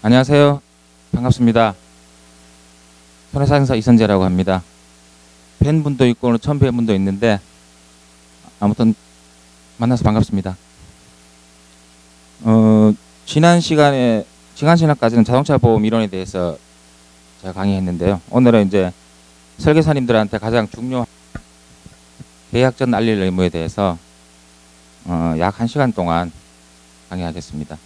안녕하세요. 반갑습니다. 손해상사 이선재라고 합니다. 팬분도 있고 오늘 처음 뵌 분도 있는데 아무튼 만나서 반갑습니다. 지난 시간까지는 자동차 보험 이론에 대해서 제가 강의했는데요. 오늘은 이제 설계사님들한테 가장 중요한 계약 전 알릴 의무에 대해서 약 1시간 동안 강의하겠습니다.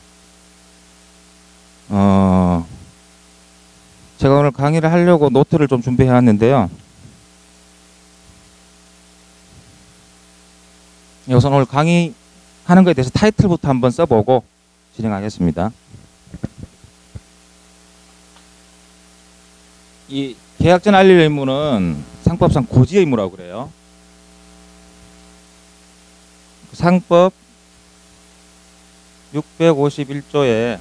제가 오늘 강의를 하려고 노트를 좀 준비해 왔는데요. 우선 오늘 강의하는 것에 대해서 타이틀부터 한번 써보고 진행하겠습니다. 이 계약 전 알릴 의무는 상법상 고지 의무라고 그래요. 상법 651조에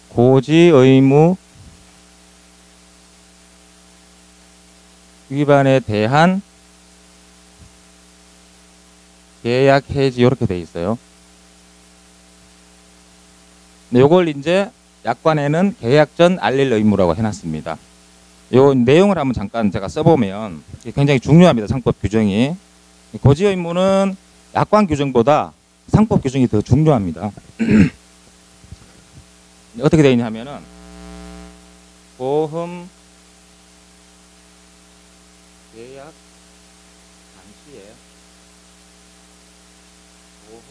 고지 의무 위반에 대한 계약 해지 이렇게 돼 있어요. 요걸 이제 약관에는 계약 전 알릴 의무라고 해놨습니다. 요 내용을 한번 잠깐 제가 써보면 굉장히 중요합니다. 상법 규정이. 고지 의무는 약관 규정보다 상법 규정이 더 중요합니다. 어떻게 되어 있냐면은 보험 계약 당시에 보험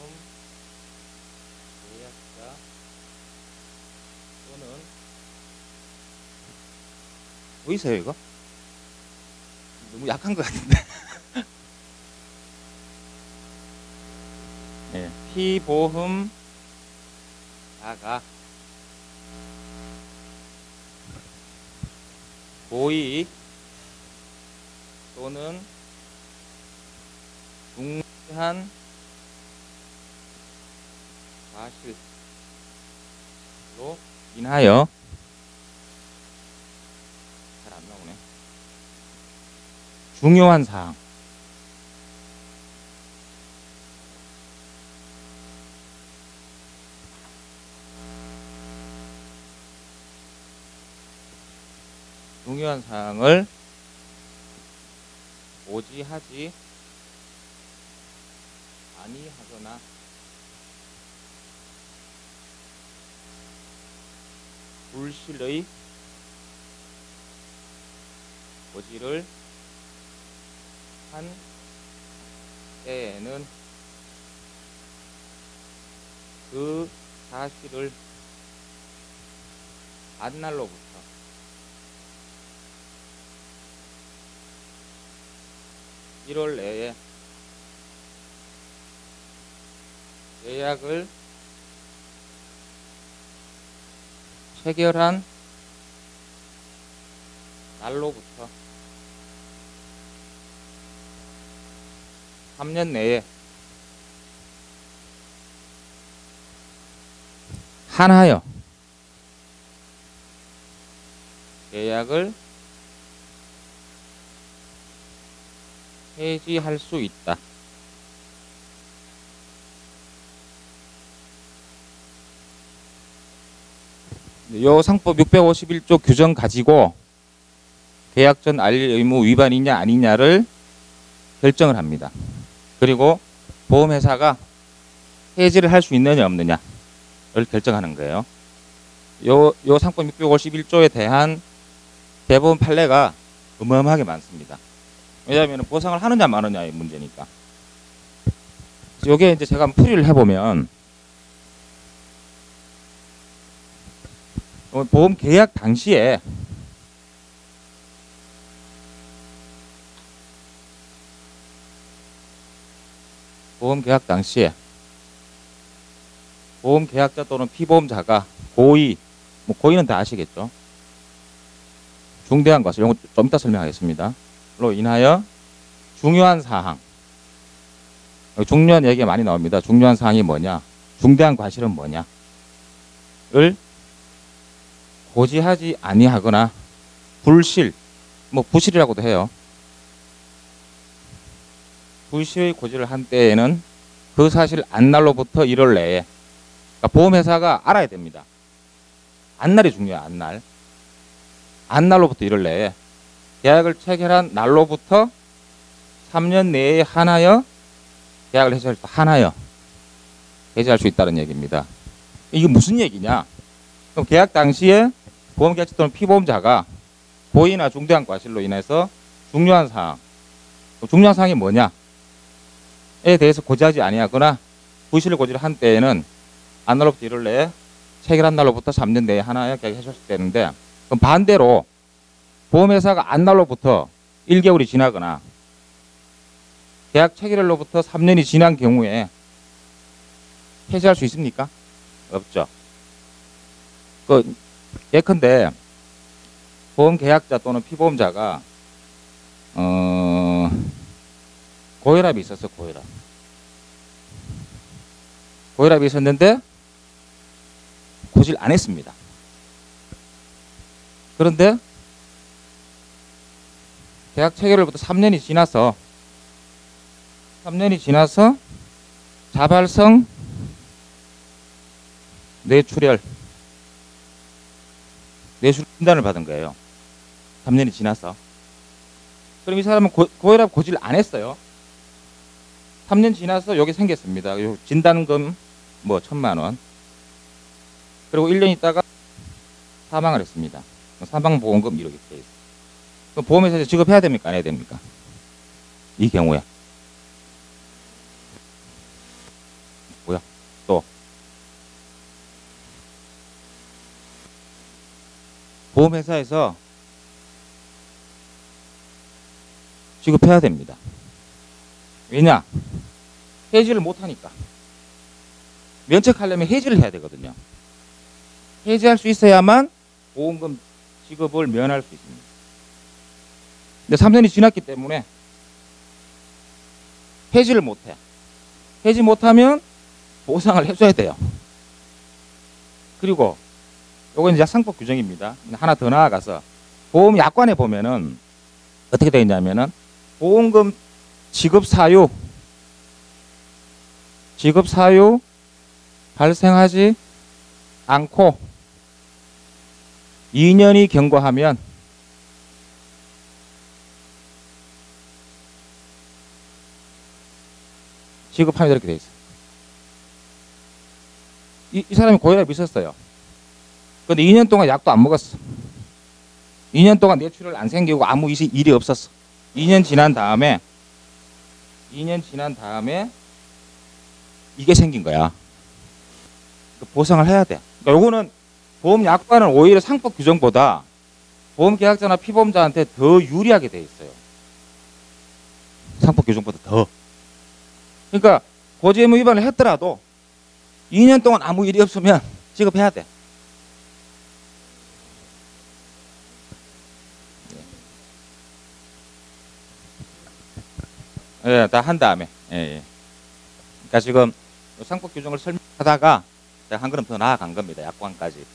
계약자 또는 보이세요 이거? 너무 약한 것 같은데. 네, 피보험자가 고의 또는 중대한 과실로 인하여 잘 안 나오네. 중요한 사항 중요한 사항을 고지하지 아니하거나 불실의 고지를 한 때에는 그 사실을 안날로부터 1월 내에 계약을 체결한 날로부터 3년 내에 한하여 계약을 해지할 수 있다. 요 상법 651조 규정 가지고 계약 전 알릴 의무 위반이냐 아니냐를 결정을 합니다. 그리고 보험회사가 해지를 할 수 있느냐 없느냐를 결정하는 거예요. 요 상법 651조에 대한 대법원 판례가 어마어마하게 많습니다. 왜냐하면 보상을 하느냐 마느냐의 문제니까. 요게 이제 제가 한번 풀이를 해보면 보험 계약 당시에 보험 계약자 또는 피보험자가 고의, 뭐 고의는 다 아시겠죠? 중대한 과실, 이건 좀 이따 설명하겠습니다. 로 인하여 중요한 사항, 중요한 얘기가 많이 나옵니다. 중요한 사항이 뭐냐, 중대한 과실은 뭐냐를 고지하지 아니하거나 불실, 뭐 부실이라고도 해요. 불시의 고지를 한 때에는 그 사실 안날로부터 1월 내에 그러니까 보험회사가 알아야 됩니다. 안날이 중요해요. 안날. 안날로부터 1월 내에 계약을 체결한 날로부터 3년 내에 하나여 계약을 해지할 수 하나여 해지할 수 있다는 얘기입니다. 이게 무슨 얘기냐? 그럼 계약 당시에 보험계약자 또는 피보험자가 고의나 중대한 과실로 인해서 중요한 사항이 뭐냐에 대해서 고지하지 아니하거나 부실을 고지를 한 때에는 안날로부터 1월 내에 체결한 날로부터 3년 내에 하나여 계약해줄 수 있다는데, 그럼 반대로 보험회사가 안날로부터 1개월이 지나거나 계약 체결일로부터 3년이 지난 경우에 해지할 수 있습니까? 없죠. 예컨대 보험계약자 또는 피보험자가 고혈압이 있었어. 고혈압이 있었는데 고지를 안 했습니다. 그런데 계약 체결일부터 3년이 지나서 자발성 뇌출혈 진단을 받은 거예요. 3년이 지나서. 그럼 이 사람은 고혈압 고지를 안 했어요. 3년 지나서 여기 생겼습니다. 요 진단금 뭐 1,000만 원. 그리고 1년 있다가 사망을 했습니다. 사망보험금 이렇게 돼 있어요. 그럼 보험회사에서 지급해야 됩니까? 안 해야 됩니까? 이 경우에. 뭐야? 또 보험회사에서 지급해야 됩니다. 왜냐? 해지를 못하니까. 면책하려면 해지를 해야 되거든요. 해지할 수 있어야만 보험금 지급을 면할 수 있습니다. 근데 3년이 지났기 때문에 해지를 못해. 해지 못하면 보상을 해줘야 돼요. 그리고 요건 이제 상법 규정입니다. 하나 더 나아가서 보험약관에 보면은 어떻게 되어 있냐면은 보험금 지급 사유 발생하지 않고 2년이 경과하면 지급하면 이렇게 돼 있어요. 이 사람이 고혈압이 있었어요. 근데 2년 동안 약도 안 먹었어. 2년 동안 뇌출혈 안 생기고 아무 일이 없었어. 2년 지난 다음에 이게 생긴 거야. 보상을 해야 돼. 그러니까 요거는 보험약관은 오히려 상법 규정보다 보험계약자나 피보험자한테 더 유리하게 돼 있어요. 상법 규정보다 더. 그러니까 고지의무 위반을 했더라도 2년 동안 아무 일이 없으면 지급해야 돼. 예, 다 한 다음에. 예. 그러니까 지금 상법 규정을 설명하다가 제가 한 걸음 더 나아간 겁니다. 약관까지.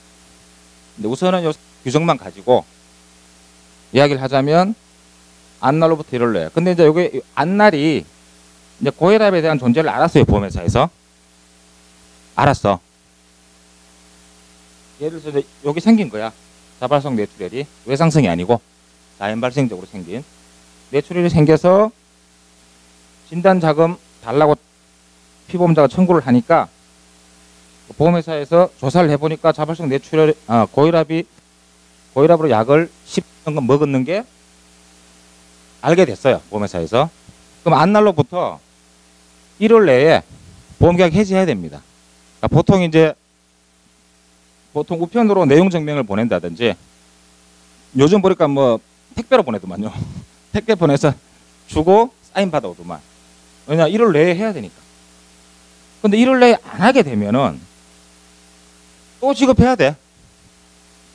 근데 우선은 요 규정만 가지고 이야기를 하자면 안날로부터 1월 내에. 근데 이제 여기 안날이 이제 고혈압에 대한 존재를 알았어요. 보험회사에서. 알았어. 예를 들어서 여기 생긴 거야. 자발성 뇌출혈이 외상성이 아니고 자연 발생적으로 생긴 뇌출혈이 생겨서 진단자금 달라고 피보험자가 청구를 하니까 보험회사에서 조사를 해보니까 자발성 뇌출혈, 고혈압으로 약을 10년 먹었는 게 알게 됐어요. 보험회사에서. 그럼 안날로부터 1월 내에 보험계약 해지해야 됩니다. 그러니까 보통 우편으로 내용 증명을 보낸다든지 요즘 보니까 뭐 택배로 보내더만요. 택배 보내서 주고 사인 받아오더만. 왜냐 1월 내에 해야 되니까. 근데 1월 내에 안 하게 되면은 또 지급해야 돼.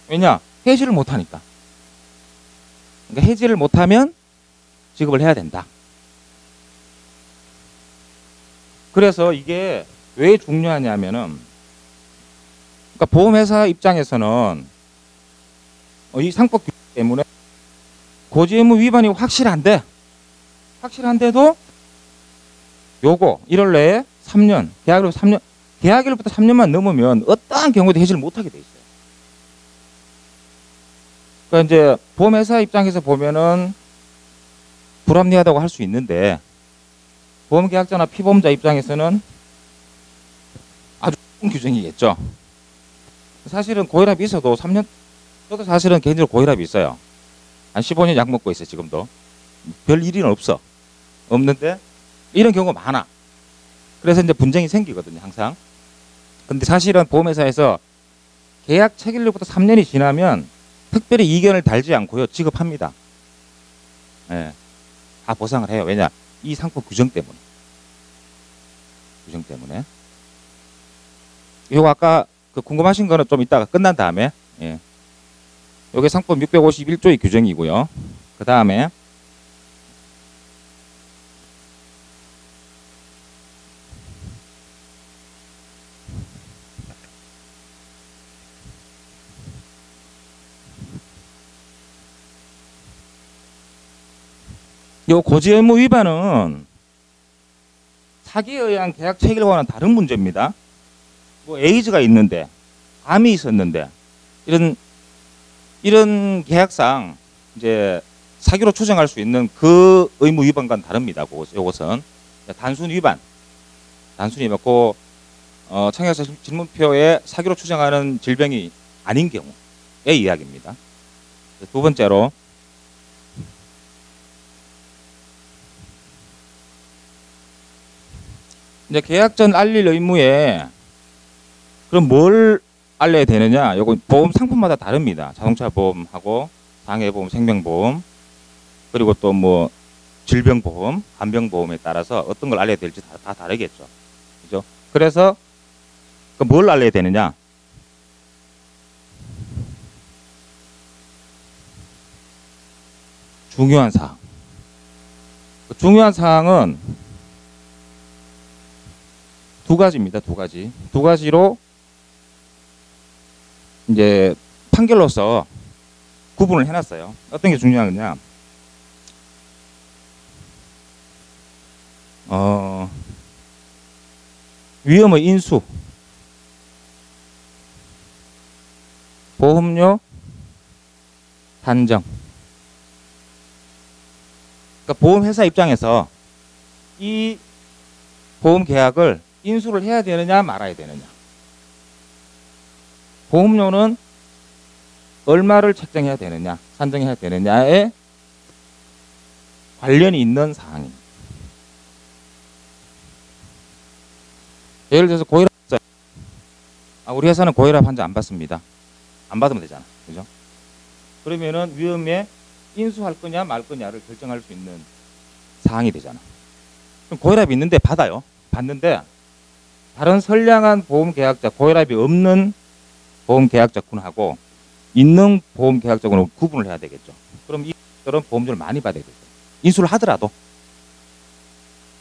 왜냐 해지를 못하니까. 그러니까 해지를 못하면 지급을 해야 된다. 그래서 이게 왜 중요하냐면은, 그러니까 보험회사 입장에서는 이 상법 규정 때문에 고지의무 위반이 확실한데도 요거 1월 내에 3년, 계약으로 3년 계약일부터 3년만 넘으면 어떠한 경우도 해지를 못하게 돼 있어요. 그러니까 이제 보험회사 입장에서 보면은 불합리하다고 할 수 있는데 보험계약자나 피보험자 입장에서는 아주 좋은 규정이겠죠. 사실은 고혈압이 있어도 3년, 저도 사실은 개인적으로 고혈압이 있어요. 한 15년 약 먹고 있어요, 지금도. 별 일은 없는데 이런 경우가 많아. 그래서 이제 분쟁이 생기거든요, 항상. 근데 사실은 보험회사에서 계약 체결일부터 3년이 지나면 특별히 이견을 달지 않고요, 지급합니다. 예. 다 보상을 해요. 왜냐? 이 상품 규정 때문에. 규정 때문에. 이거 아까 그 궁금하신 거는 좀 이따가 끝난 다음에, 예. 요게 상품 651조의 규정이고요. 그 다음에 요 고지 의무 위반은 사기에 의한 계약 체결과는 다른 문제입니다. 뭐 에이즈가 있는데, 암이 있었는데, 이런 계약상 이제 사기로 추정할 수 있는 그 의무 위반과는 다릅니다. 요것은 단순 위반, 그 청약서 질문표에 사기로 추정하는 질병이 아닌 경우의 이야기입니다. 두 번째로 이제 계약 전 알릴 의무에 그럼 뭘 알려야 되느냐? 요거 보험 상품마다 다릅니다. 자동차 보험하고 장애보험, 생명보험, 그리고 또 뭐 질병보험, 간병보험에 따라서 어떤 걸 알려야 될지 다 다르겠죠. 그죠? 그래서 뭘 알려야 되느냐? 중요한 사항. 중요한 사항은 두 가지입니다. 두 가지. 두 가지로 이제 판결로서 구분을 해놨어요. 어떤 게 중요하냐? 위험의 인수, 보험료 단정. 그러니까 보험회사 입장에서 이 보험 계약을 인수를 해야 되느냐 말아야 되느냐. 보험료는 얼마를 책정해야 되느냐, 산정해야 되느냐에 관련이 있는 사항입니다. 예를 들어서 고혈압, 우리 회사는 고혈압 환자 안 받습니다. 안 받으면 되잖아. 그죠? 그러면은 위험에 인수할 거냐 말 거냐를 결정할 수 있는 사항이 되잖아. 그럼 고혈압이 있는데 받아요. 받는데 다른 선량한 보험 계약자, 고혈압이 없는 보험 계약자군하고 있는 보험 계약자군을 구분을 해야 되겠죠. 그럼 이들은 보험료를 많이 받아야 되죠. 인수를 하더라도.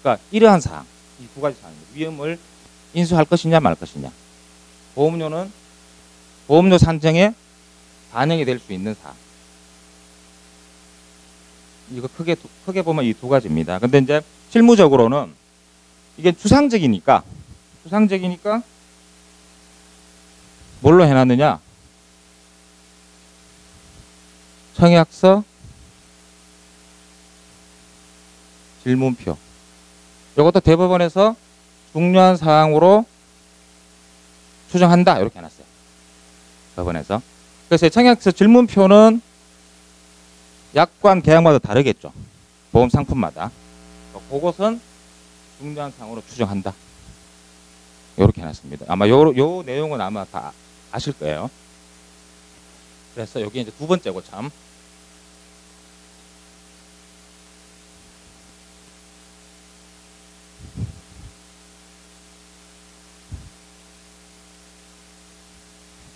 그러니까 이러한 사항, 이 두 가지 사항입니다. 위험을 인수할 것이냐 말 것이냐. 보험료는 보험료 산정에 반영이 될 수 있는 사항. 이거 크게 보면 이 두 가지입니다. 근데 이제 실무적으로는 이게 추상적이니까 뭘로 해놨느냐? 청약서 질문표. 이것도 대법원에서 중요한 사항으로 추정한다. 이렇게 해놨어요. 법원에서. 그래서 청약서 질문표는 약관 계약마다 다르겠죠. 보험 상품마다. 그것은 중요한 사항으로 추정한다. 이렇게 해놨습니다. 아마 요 내용은 아마 다 아실 거예요. 그래서 여기 이제 두 번째고 참.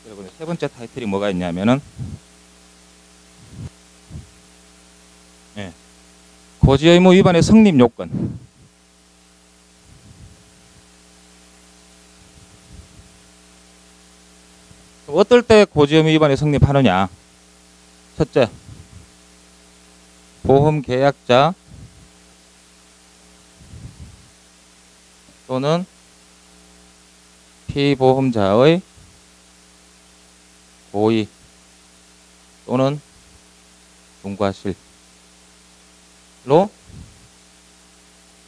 그리고 세 번째 타이틀이 뭐가 있냐면은 고지 의무 위반의 성립 요건. 어떨 때 고지 의무 위반이 성립하느냐? 첫째, 보험 계약자 또는 피보험자의 고의 또는 중과실로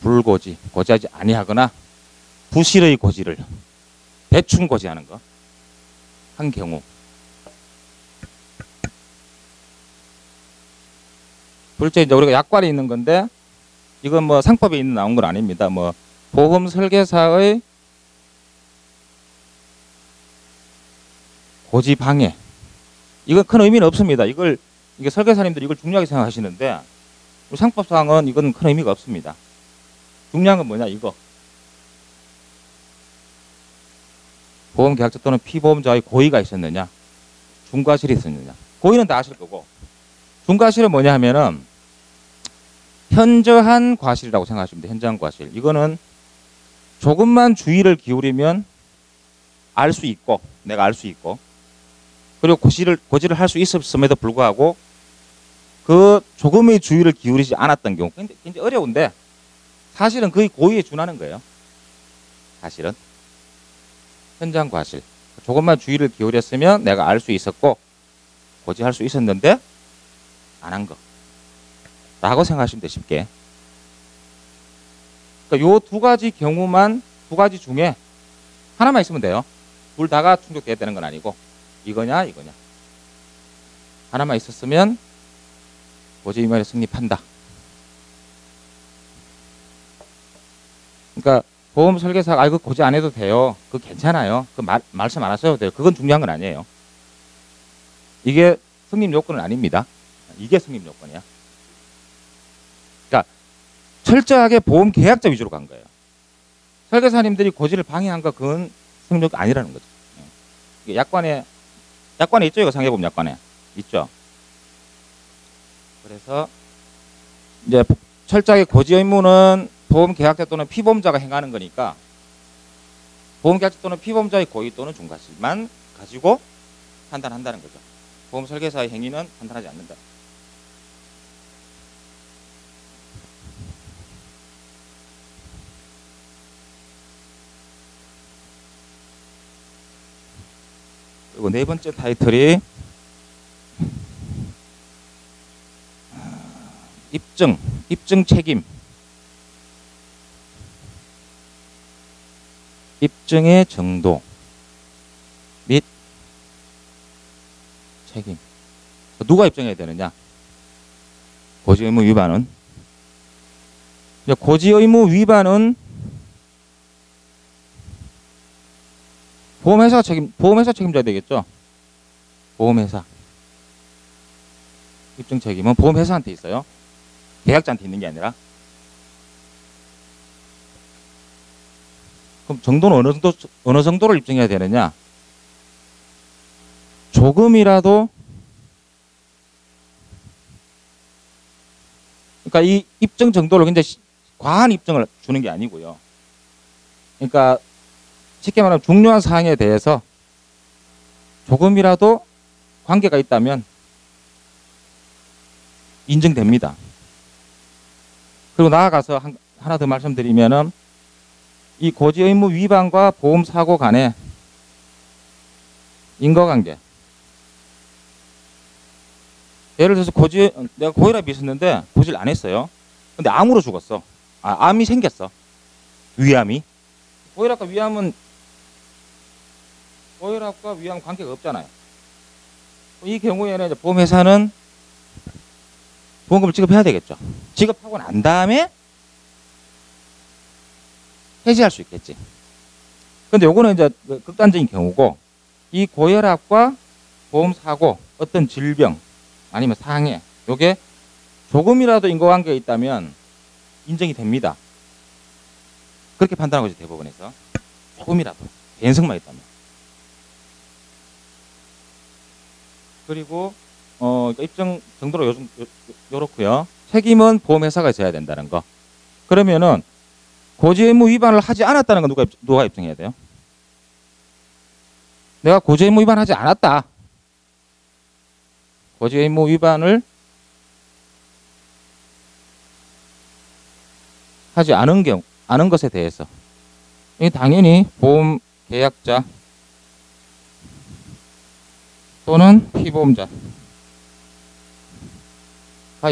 불고지, 고지하지 아니하거나 부실의 고지를 대충 고지하는 거 한 경우, 둘째 이제 우리가 약관에 있는 건데 이건 뭐 상법에 있는 나온 건 아닙니다. 뭐 보험 설계사의 고지 방해, 이건 큰 의미는 없습니다. 이게 설계사님들이 이걸 중요하게 생각하시는데 우리 상법상은 이건 큰 의미가 없습니다. 중요한 건 뭐냐, 이거 보험계약자 또는 피보험자의 고의가 있었느냐, 중과실이 있었느냐. 고의는 다 아실 거고, 중과실은 뭐냐 하면은 현저한 과실이라고 생각하시면 돼요. 현저한 과실. 이거는 조금만 주의를 기울이면 알 수 있고, 내가 알 수 있고, 그리고 고지를 할 수 있었음에도 불구하고 그 조금의 주의를 기울이지 않았던 경우, 굉장히 어려운데 사실은 거의 고의에 준하는 거예요. 사실은 현저한 과실. 조금만 주의를 기울였으면 내가 알 수 있었고 고지할 수 있었는데 안 한 거 라고 생각하시면 돼요. 쉽게. 그러니까 요 두 가지 경우만, 두 가지 중에 하나만 있으면 돼요. 둘 다가 충족돼야 되는 건 아니고 이거냐 이거냐 하나만 있었으면 고지 위반이 성립한다. 그러니까 보험 설계사가 이거 고지 안 해도 돼요. 그거 괜찮아요. 그 말씀 안 하셔도 돼요. 그건 중요한 건 아니에요. 이게 성립 요건은 아닙니다. 이게 성립 요건이야. 그러니까 철저하게 보험 계약자 위주로 간 거예요. 설계사님들이 고지를 방해한 거 그건 성립 요건 아니라는 거죠. 이게 약관에 있죠. 이거 상해보험 약관에 있죠. 그래서 이제 철저하게 고지 의무는 보험 계약자 또는 피보험자가 행하는 거니까 보험 계약자 또는 피보험자의 고의 또는 중과실만 가지고 판단한다는 거죠. 보험 설계사의 행위는 판단하지 않는다. 그리고 네 번째 타이틀이 입증 책임. 입증의 정도 및 책임. 누가 입증해야 되느냐? 고지 의무 위반은. 고지 의무 위반은 보험회사 책임져야 되겠죠? 보험회사. 입증 책임은 보험회사한테 있어요. 계약자한테 있는 게 아니라. 그럼 정도는 어느 정도를 입증해야 되느냐? 조금이라도, 그러니까 이 입증 정도를 굉장히 과한 입증을 주는 게 아니고요. 그러니까 쉽게 말하면 중요한 사항에 대해서 조금이라도 관계가 있다면 인정됩니다. 그리고 나아가서 하나 더 말씀드리면은 이 고지 의무 위반과 보험 사고 간의 인과관계. 예를 들어서 내가 고혈압이 있었는데 고지를 안 했어요. 근데 암으로 죽었어. 암이 생겼어. 위암이. 고혈압과 위암 관계가 없잖아요. 이 경우에는 이제 보험회사는 보험금을 지급해야 되겠죠. 지급하고 난 다음에 해지할 수 있겠지. 근데 요거는 이제 극단적인 경우고, 이 고혈압과 보험사고, 어떤 질병, 아니면 상해, 요게 조금이라도 인과관계가 있다면 인정이 됩니다. 그렇게 판단하고 있어요, 대법원에서. 조금이라도. 개인성만 있다면. 그리고, 입증 정도로 요렇고요. 책임은 보험회사가 져야 된다는 거. 그러면은, 고지 의무 위반을 하지 않았다는 건 누가 입증해야 돼요? 내가 고지 의무 위반하지 않았다. 고지 의무 위반을 하지 않은 것에 대해서 당연히 계약자 또는 피보험자가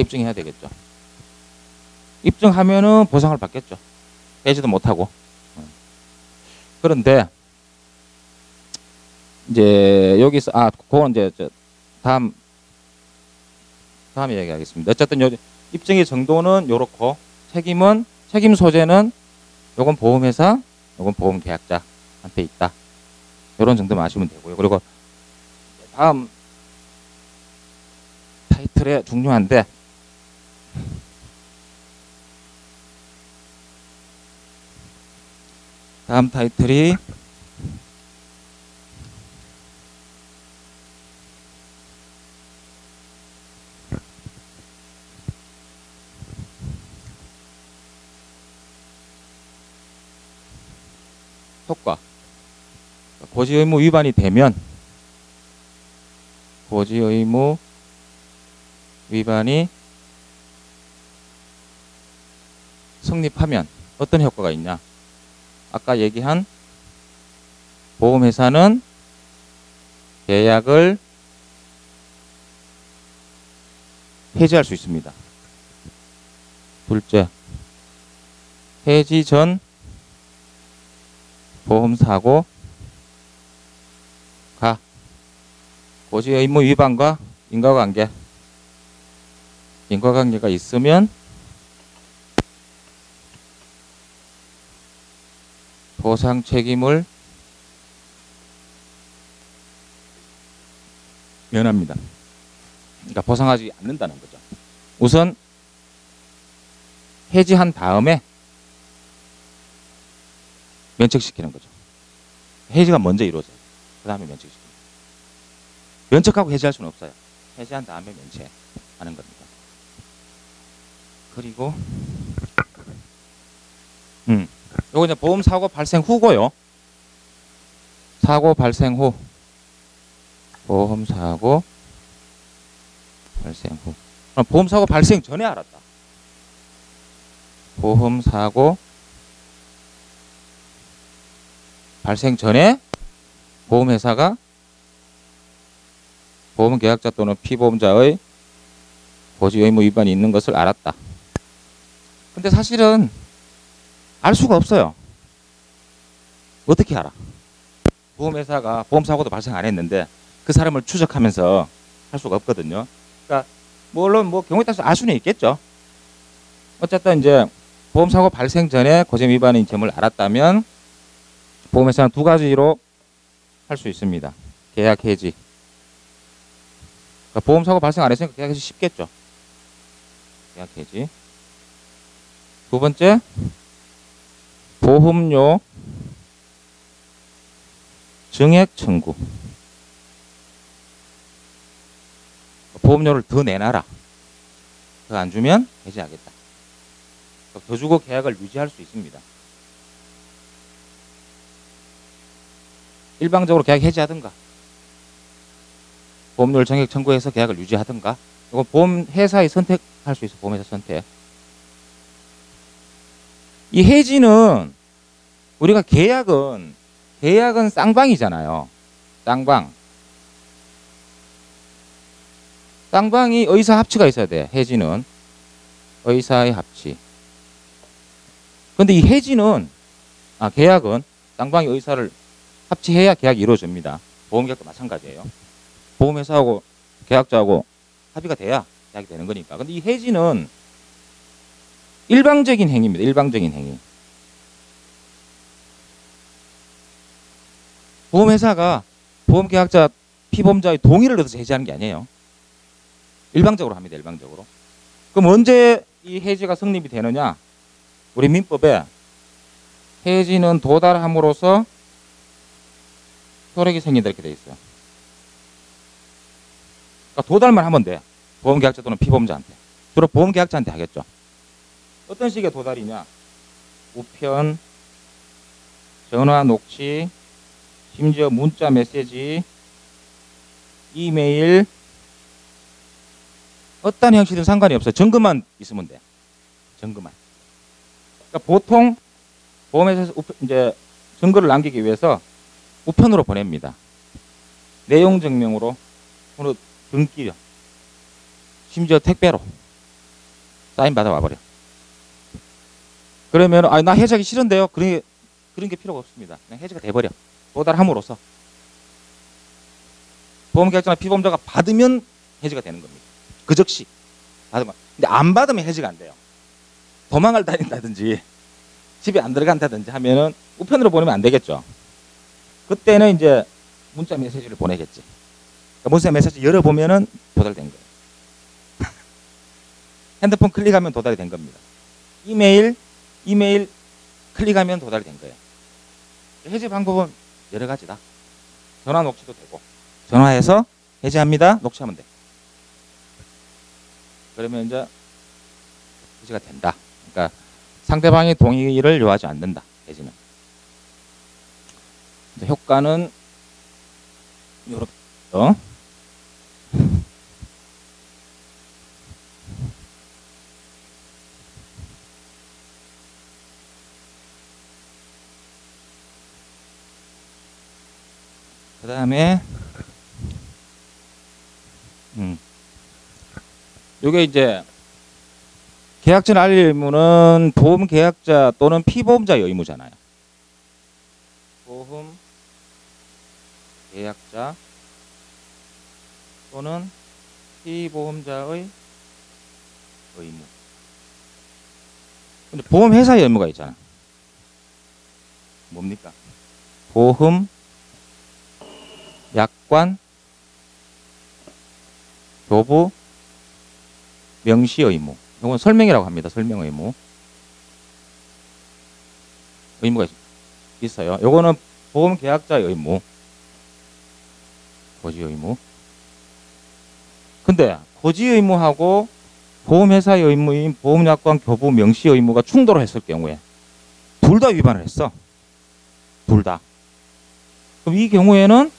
입증해야 되겠죠. 입증하면은 보상을 받겠죠. 해지도 못하고. 그런데 이제 여기서 그건 이제 다음 이야기하겠습니다. 어쨌든 요 입증의 정도는 요렇고 책임 소재는 요건 보험회사, 요건 보험계약자한테 있다. 요런 정도만 아시면 되고요. 그리고 다음 타이틀에 중요한데 다음 타이틀이 효과. 고지의무 위반이 되면 고지의무 위반이 성립하면 어떤 효과가 있냐. 아까 얘기한 보험회사는 계약을 해지할 수 있습니다. 둘째, 해지 전 보험사고가 고지의무 위반과 인과관계가 있으면 보상 책임을 면합니다. 그러니까 보상하지 않는다는 거죠. 우선 해지한 다음에 면책시키는 거죠. 해지가 먼저 이루어져요. 그 다음에 면책시키는 거죠. 면책하고 해지할 수는 없어요. 해지한 다음에 면책하는 겁니다. 그리고 요거 이제 보험 사고 발생 후고요. 사고 발생 후 보험 사고 발생 후 보험 사고 발생 전에 알았다. 보험 사고 발생 전에 보험회사가 보험계약자 또는 피보험자의 고지의무 위반이 있는 것을 알았다. 근데 사실은 알 수가 없어요. 어떻게 알아? 보험회사가 보험사고도 발생 안 했는데 그 사람을 추적하면서 할 수가 없거든요. 그러니까 물론 경우에 따라서 알 수는 있겠죠. 어쨌든 이제 보험사고 발생 전에 고지의무 위반인 점을 알았다면 보험회사는 두 가지로 할 수 있습니다. 계약 해지. 그러니까 보험사고 발생 안 했으니까 계약 해지 쉽겠죠. 계약 해지. 두 번째, 보험료 증액 청구. 보험료를 더 내놔라. 더 안 주면 해지하겠다. 더 주고 계약을 유지할 수 있습니다. 일방적으로 계약 해지하든가 보험료를 정액 청구해서 계약을 유지하든가. 이건 보험회사의 선택할 수 있어. 보험회사 선택. 이 해지는 우리가 계약은 쌍방이잖아요. 쌍방이 의사 합치가 있어야 돼. 해지는 의사의 합치. 근데 이 해지는 계약은 쌍방이 의사를 합치해야 계약이 이루어집니다. 보험계약도 마찬가지예요. 보험회사하고 계약자하고 합의가 돼야 계약이 되는 거니까. 근데 이 해지는 일방적인 행위입니다. 일방적인 행위. 보험회사가 보험계약자 피보험자의 동의를 얻어서 해지하는 게 아니에요. 일방적으로 합니다. 일방적으로. 그럼 언제 이 해지가 성립이 되느냐? 우리 민법에 해지는 도달함으로써 효력이 생긴다 이렇게 돼 있어요. 그러니까 도달만 하면 돼. 보험계약자 또는 피보험자한테. 주로 보험계약자한테 하겠죠. 어떤 식의 도달이냐? 우편, 전화, 녹취, 심지어 문자, 메시지, 이메일, 어떤 형식이든 상관이 없어요. 증거만 있으면 돼. 증거만. 그러니까 보통 보험회사에서 이제 증거를 남기기 위해서 우편으로 보냅니다. 내용 증명으로 손으로 등기려. 심지어 택배로 사인 받아 와버려. 그러면 나 해지하기 싫은데요. 그런 게 필요가 없습니다. 그냥 해지가 돼버려. 도달함으로써 보험계약자나 피보험자가 받으면 해지가 되는 겁니다. 그 즉시 받으면. 근데 안 받으면 해지가 안 돼요. 도망을 다닌다든지 집에 안 들어간다든지 하면은 우편으로 보내면 안 되겠죠. 그때는 이제 문자 메시지를 보내겠지. 그러니까 문자 메시지 열어보면은 도달된 거예요. 핸드폰 클릭하면 도달이 된 겁니다. 이메일 클릭하면 도달이 된 거예요. 해지 방법은 여러 가지다. 전화 녹취도 되고, 전화해서 해지합니다. 녹취하면 돼. 그러면 이제 해지가 된다. 그러니까 상대방의 동의를 요하지 않는다. 해지는. 이제 효과는 요렇게. 그 다음에 요게 이제 계약전 알릴 의무는 보험 계약자 또는 피보험자의 의무잖아요. 보험 계약자 또는 피보험자의 의무. 근데 보험회사의 의무가 있잖아. 뭡니까? 보험 약관 교부 명시 의무. 이건 설명이라고 합니다. 설명 의무. 의무가 있어요. 요거는 보험 계약자의 의무. 고지 의무. 근데 고지 의무하고 보험회사의 의무인 보험약관 교부 명시 의무가 충돌했을 경우에 둘 다 위반을 했어. 둘 다. 그럼 이 경우에는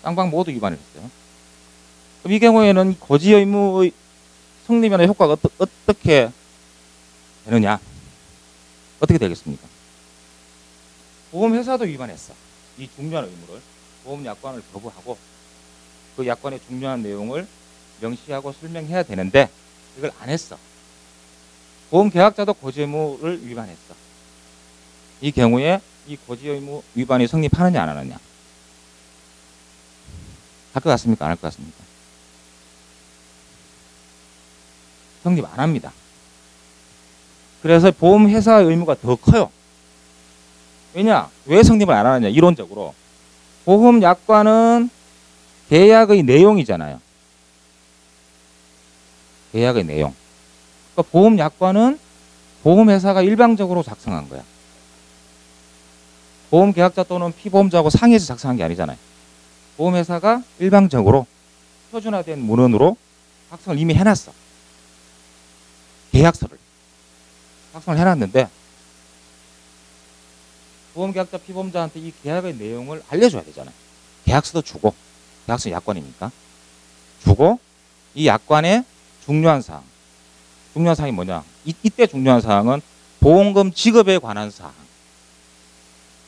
쌍방 모두 위반을 했어요. 그럼 이 경우에는 고지 의무의 성립이나 효과가 어떻게 되느냐? 어떻게 되겠습니까? 보험회사도 위반했어. 이 중요한 의무를. 보험약관을 거부하고 그 약관의 중요한 내용을 명시하고 설명해야 되는데 이걸 안 했어. 보험계약자도 고지 의무를 위반했어. 이 경우에 이 고지 의무 위반이 성립하느냐 안 하느냐? 할 것 같습니까? 안 할 것 같습니까? 성립 안 합니다. 그래서 보험회사의 의무가 더 커요. 왜냐? 왜 성립을 안 하느냐? 이론적으로. 보험약관은 계약의 내용이잖아요. 계약의 내용. 그러니까 보험약관은 보험회사가 일방적으로 작성한 거야. 보험계약자 또는 피보험자하고 상의해서 작성한 게 아니잖아요. 보험회사가 일방적으로 표준화된 문헌으로 작성을 이미 해놨어. 계약서를 작성을 해놨는데 보험계약자 피보험자한테 이 계약의 내용을 알려줘야 되잖아요. 계약서도 주고, 계약서 약관이니까 주고, 이 약관의 중요한 사항, 중요한 사항이 뭐냐? 이때 중요한 사항은 보험금 지급에 관한 사항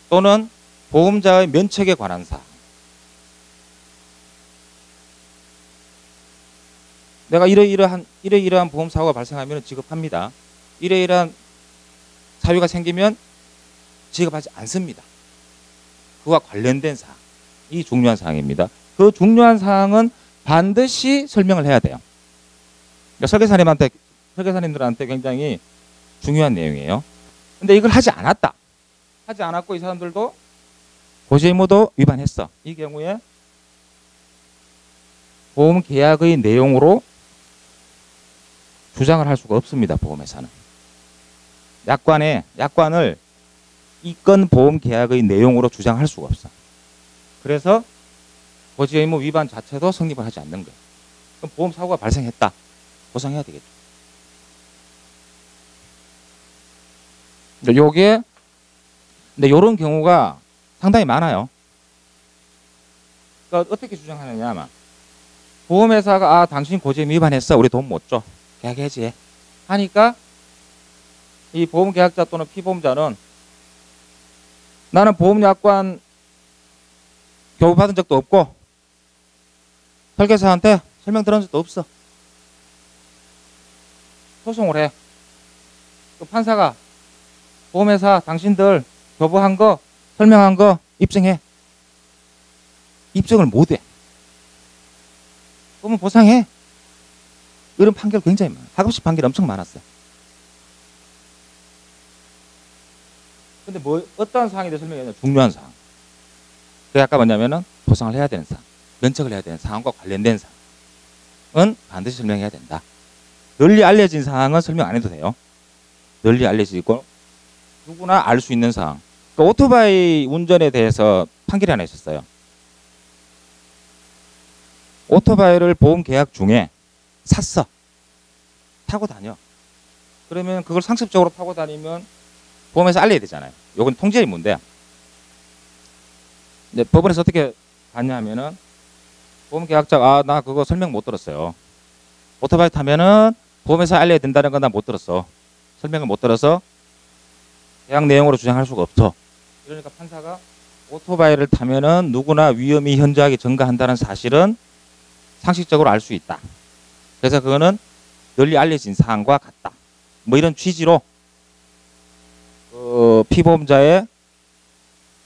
또는 보험자의 면책에 관한 사항. 내가 이러이러한 보험 사고가 발생하면 지급합니다. 이러이러한 사유가 생기면 지급하지 않습니다. 그와 관련된 사항. 이 중요한 사항입니다. 그 중요한 사항은 반드시 설명을 해야 돼요. 그러니까 설계사님들한테 굉장히 중요한 내용이에요. 근데 이걸 하지 않았다. 하지 않았고 이 사람들도 고지 의무도 위반했어. 이 경우에 보험 계약의 내용으로 주장을 할 수가 없습니다. 보험회사는. 약관을 이 건 보험 계약의 내용으로 주장할 수가 없어. 그래서 고지 의무 위반 자체도 성립을 하지 않는 거예요. 그럼 보험 사고가 발생했다. 보상해야 되겠죠. 근데 이런 경우가 상당히 많아요. 그러니까 어떻게 주장하느냐 아마. 보험회사가 당신 고지 의무 위반했어. 우리 돈 못 줘. 계약 해지해. 하니까 이 보험계약자 또는 피보험자는 나는 보험약관 교부 받은 적도 없고 설계사한테 설명 들은 적도 없어. 소송을 해. 그 판사가 보험회사 당신들 교부한 거 설명한 거 입증해. 입증을 못해. 그러면 보상해. 이런 판결 굉장히 많아. 가급적 판결이 엄청 많았어요. 근데 뭐 어떠한 사항에 대해 설명해야 되냐? 중요한 사항. 그게 아까 뭐냐면은 보상을 해야 되는 사항, 면책을 해야 되는 사항과 관련된 사항은 반드시 설명해야 된다. 널리 알려진 사항은 설명 안 해도 돼요. 널리 알려지고 누구나 알 수 있는 사항. 그러니까 오토바이 운전에 대해서 판결이 하나 있었어요. 오토바이를 보험 계약 중에 샀어. 타고 다녀. 그러면 그걸 상습적으로 타고 다니면 보험에서 알려야 되잖아요. 요건 통제 의무인데. 근데 법원에서 어떻게 봤냐면은 보험 계약자가 나 그거 설명 못 들었어요. 오토바이 타면은 보험에서 알려야 된다는 건 나 못 들었어. 설명을 못 들어서 계약 내용으로 주장할 수가 없어. 그러니까 판사가 오토바이를 타면은 누구나 위험이 현저하게 증가한다는 사실은 상식적으로 알 수 있다. 그래서 그거는 널리 알려진 사항과 같다. 뭐 이런 취지로 피보험자의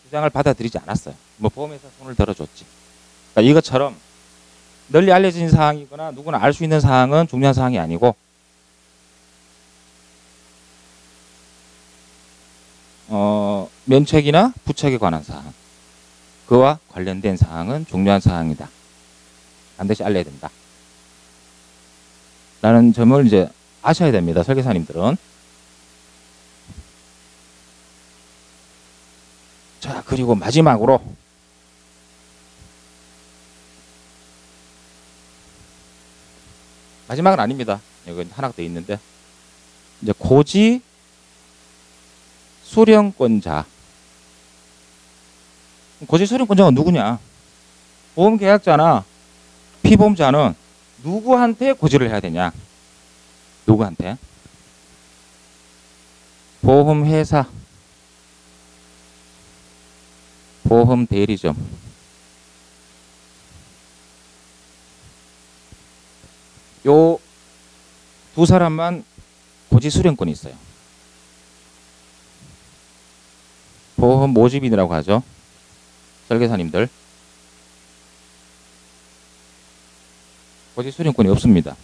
주장을 받아들이지 않았어요. 뭐 보험회사 손을 들어줬지. 그러니까 이것처럼 널리 알려진 사항이거나 누구나 알 수 있는 사항은 중요한 사항이 아니고 면책이나 부책에 관한 사항, 그와 관련된 사항은 중요한 사항이다. 반드시 알려야 된다. 라는 점을 이제 아셔야 됩니다. 설계사님들은. 자, 그리고 마지막으로 마지막은 아닙니다. 여기 하나 더 있는데 이제 고지 수령권자. 고지 수령권자가 누구냐? 보험 계약자나 피보험자는 누구한테 고지를 해야 되냐? 누구한테? 보험회사, 보험대리점, 요 두 사람만 고지 수령권이 있어요. 보험 모집인이라고 하죠. 설계사님들. 고지 수령권이 없습니다.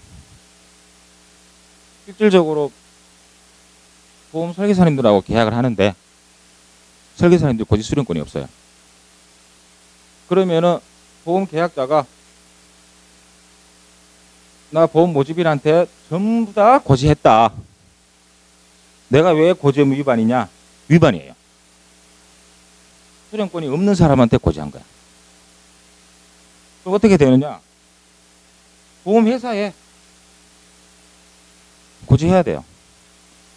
실질적으로 보험 설계사님들하고 계약을 하는데 설계사님들 고지 수령권이 없어요. 그러면은 보험 계약자가 나 보험 모집인한테 전부 다 고지했다. 내가 왜 고지 의무 위반이냐? 위반이에요. 수령권이 없는 사람한테 고지한 거야. 그럼 어떻게 되느냐? 보험회사에 고지해야 돼요.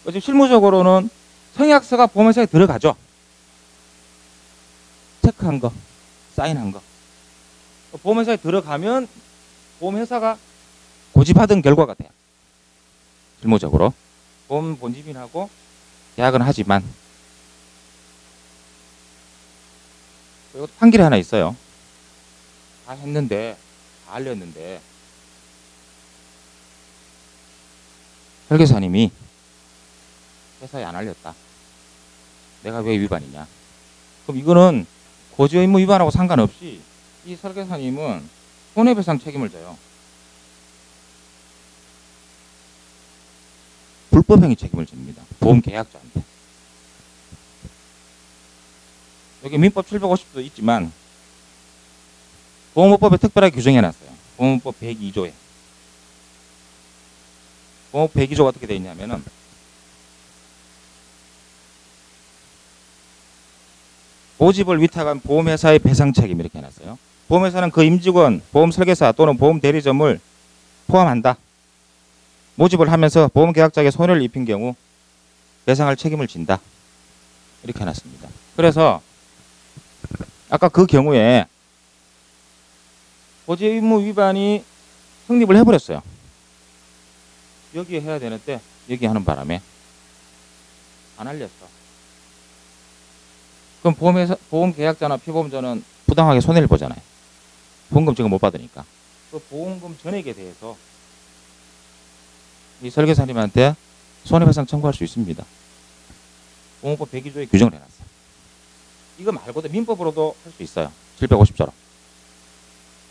지금 실무적으로는 청약서가 보험회사에 들어가죠. 체크한 거, 사인한 거. 보험회사에 들어가면 보험회사가 고지받은 결과가 돼요. 실무적으로. 보험 본집인하고 계약은 하지만 그리고 판결이 하나 있어요. 다 했는데, 다 알렸는데 설계사님이 회사에 안 알렸다. 내가 왜 위반이냐? 그럼 이거는 고지 의무 위반하고 상관없이 이 설계사님은 손해배상 책임을 져요. 불법행위 책임을 집니다. 보험 계약자한테. 여기 민법 750도 있지만 보험업법에 특별하게 규정해놨어요. 보험법 102조에. 보험법 102조가 어떻게 되어 있냐면은 모집을 위탁한 보험회사의 배상 책임 이렇게 해놨어요. 보험회사는 그 임직원, 보험설계사 또는 보험대리점을 포함한다. 모집을 하면서 보험계약자에게 손해를 입힌 경우 배상할 책임을 진다. 이렇게 해놨습니다. 그래서 아까 그 경우에 고지 의무 위반이 성립을 해버렸어요. 여기에 해야 되는데 여기 하는 바람에 안 알렸어. 그럼 보험 계약자나 피보험자는 부당하게 손해를 보잖아요. 보험금 지금 못 받으니까. 그 보험금 전액에 대해서 이 설계사님한테 손해배상 청구할 수 있습니다. 보험법 102조에 규정을 해놨어요. 이거 말고도 민법으로도 할 수 있어요. 750조로.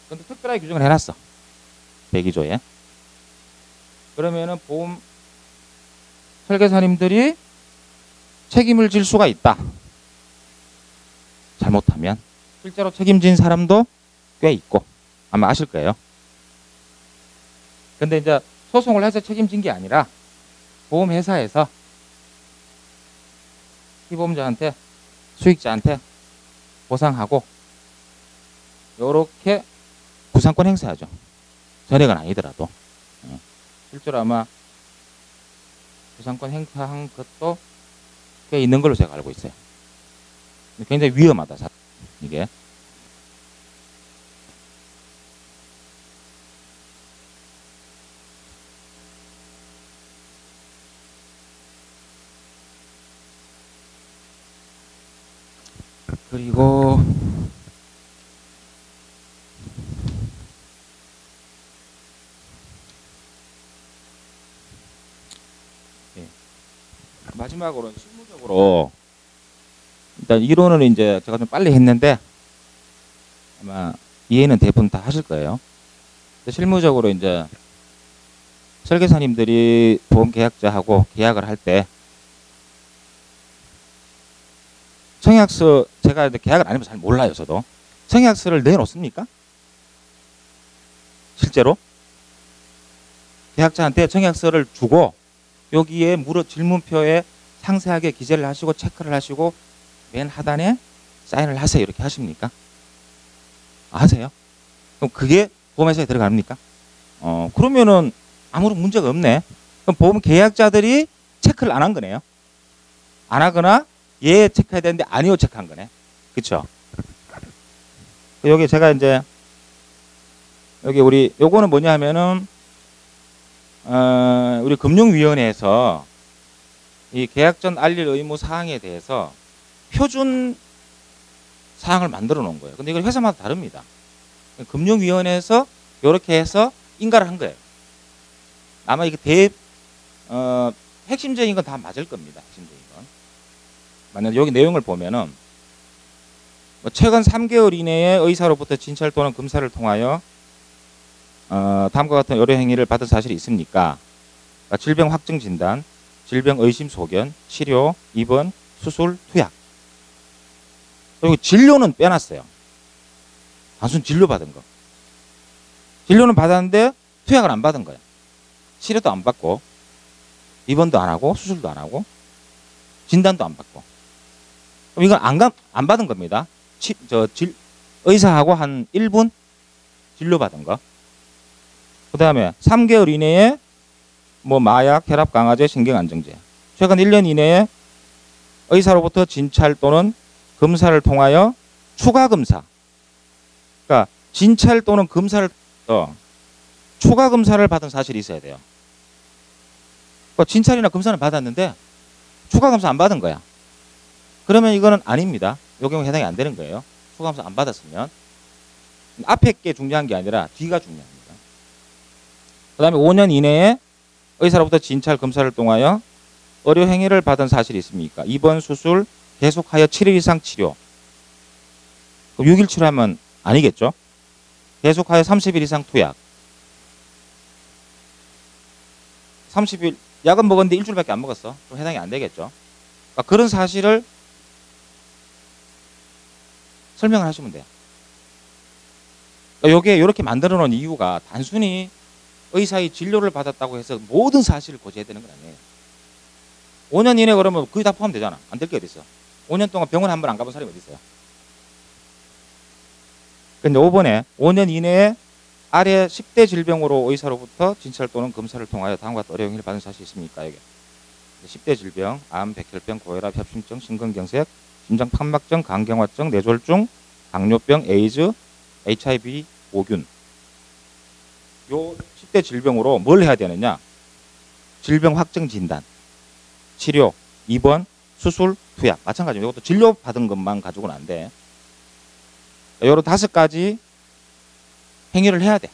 근데 특별하게 규정을 해놨어. 102조에. 그러면은 보험 설계사님들이 책임을 질 수가 있다. 잘못하면. 실제로 책임진 사람도 꽤 있고 아마 아실 거예요. 근데 이제 소송을 해서 책임진 게 아니라 보험회사에서 피보험자한테 수익자한테 보상하고 요렇게 구상권 행사하죠. 전액은 아니더라도. 실제로 아마 구상권 행사한 것도 꽤 있는 걸로 제가 알고 있어요. 굉장히 위험하다, 이게. 그리고 마지막으로 실무적으로 일단 이론은 이제 제가 좀 빨리 했는데 아마 이해는 대부분 다 하실 거예요. 실무적으로 이제 설계사님들이 보험 계약자하고 계약을 할 때 청약서, 제가 이제 계약을 안 해서 잘 몰라요, 저도. 청약서를 내놓습니까? 실제로? 계약자한테 청약서를 주고 여기에 물어 질문표에 상세하게 기재를 하시고 체크를 하시고 맨 하단에 사인을 하세요. 이렇게 하십니까? 하세요? 그럼 그게 보험회사에 들어갑니까? 그러면은 아무런 문제가 없네. 그럼 보험 계약자들이 체크를 안 한 거네요. 안 하거나 예 체크해야 되는데 아니요 체크한 거네. 그쵸? 여기 제가 이제 여기 우리 요거는 뭐냐 하면은 우리 금융위원회에서 이 계약 전 알릴 의무 사항에 대해서 표준 사항을 만들어 놓은 거예요. 근데 이걸 회사마다 다릅니다. 금융위원회에서 이렇게 해서 인가를 한 거예요. 아마 이게 핵심적인 건 다 맞을 겁니다. 핵심적인 건. 만약 여기 내용을 보면은 뭐 최근 3개월 이내에 의사로부터 진찰 또는 검사를 통하여 다음과 같은 의료 행위를 받은 사실이 있습니까? 그러니까 질병 확증 진단, 질병 의심 소견, 치료, 입원, 수술, 투약. 그리고 진료는 빼놨어요. 단순 진료 받은 거. 진료는 받았는데 투약을 안 받은 거예요. 치료도 안 받고, 입원도 안 하고, 수술도 안 하고, 진단도 안 받고. 그럼 이건 안 받은 겁니다. 의사하고 한 1분 진료 받은 거. 그 다음에 3개월 이내에 뭐 마약, 혈압 강화제, 신경안정제. 최근 1년 이내에 의사로부터 진찰 또는 검사를 통하여 추가 검사. 그러니까 진찰 또는 검사를 통해서 추가 검사를 받은 사실이 있어야 돼요. 그러니까 진찰이나 검사는 받았는데 추가 검사 안 받은 거야. 그러면 이거는 아닙니다. 이 경우 해당이 안 되는 거예요. 추가 검사 안 받았으면. 앞에 게 중요한 게 아니라 뒤가 중요합니다. 그 다음에 5년 이내에 의사로부터 진찰 검사를 통하여 의료 행위를 받은 사실이 있습니까? 입원, 수술, 계속하여 7일 이상 치료. 그럼 6일 치료하면 아니겠죠? 계속하여 30일 이상 투약. 30일, 약은 먹었는데 일주일밖에 안 먹었어. 그럼 해당이 안 되겠죠? 그러니까 그런 사실을 설명을 하시면 돼요. 그러니까 요게 이렇게 만들어 놓은 이유가 단순히 의사의 진료를 받았다고 해서 모든 사실을 고지해야 되는 건 아니에요. 5년 이내 그러면 거의 다 포함되잖아. 안 될 게 어디 있어. 5년 동안 병원 한 번 안 가본 사람이 어디 있어요. 근데 5번에 5년 이내에 아래 10대 질병으로 의사로부터 진찰 또는 검사를 통하여 다음과 같은 의료 행위를 받은 사실이 있습니까? 여기 10대 질병, 암, 백혈병, 고혈압, 협심증, 심근경색, 심장판막증, 간경화증, 뇌졸중, 당뇨병, 에이즈, HIV, 오균. 요 10대 질병으로 뭘 해야 되느냐? 질병 확증 진단, 치료, 입원, 수술, 투약 마찬가지입니다. 이것도 진료 받은 것만 가지고는 안 돼. 요런 5가지 행위를 해야 돼.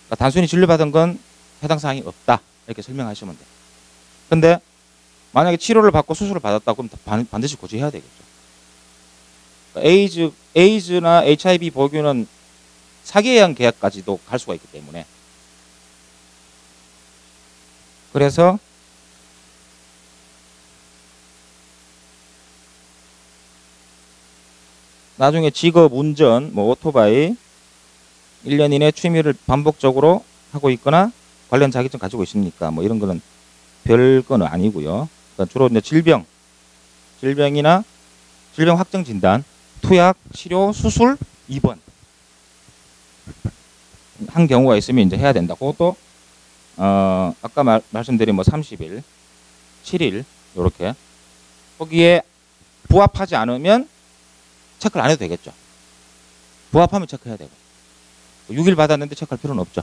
그러니까 단순히 진료받은 건 해당 사항이 없다 이렇게 설명하시면 돼. 근데 만약에 치료를 받고 수술을 받았다 그럼 반드시 고지해야 되겠죠. 에이즈나 HIV 보균은 사기에 의한 계약까지도 갈 수가 있기 때문에, 그래서 나중에 직업, 운전, 뭐 오토바이 1년 이내 취미를 반복적으로 하고 있거나 관련 자격증 가지고 있습니까? 뭐 이런 거는 별 거는 아니고요. 그러니까 주로 이제 질병이나 질병 확정 진단, 투약, 치료, 수술, 입원 한 경우가 있으면 이제 해야 된다. 그것도 아까 말씀드린 뭐 30일, 7일 요렇게 거기에 부합하지 않으면 체크를 안 해도 되겠죠. 부합하면 체크해야 되고 6일 받았는데 체크할 필요는 없죠.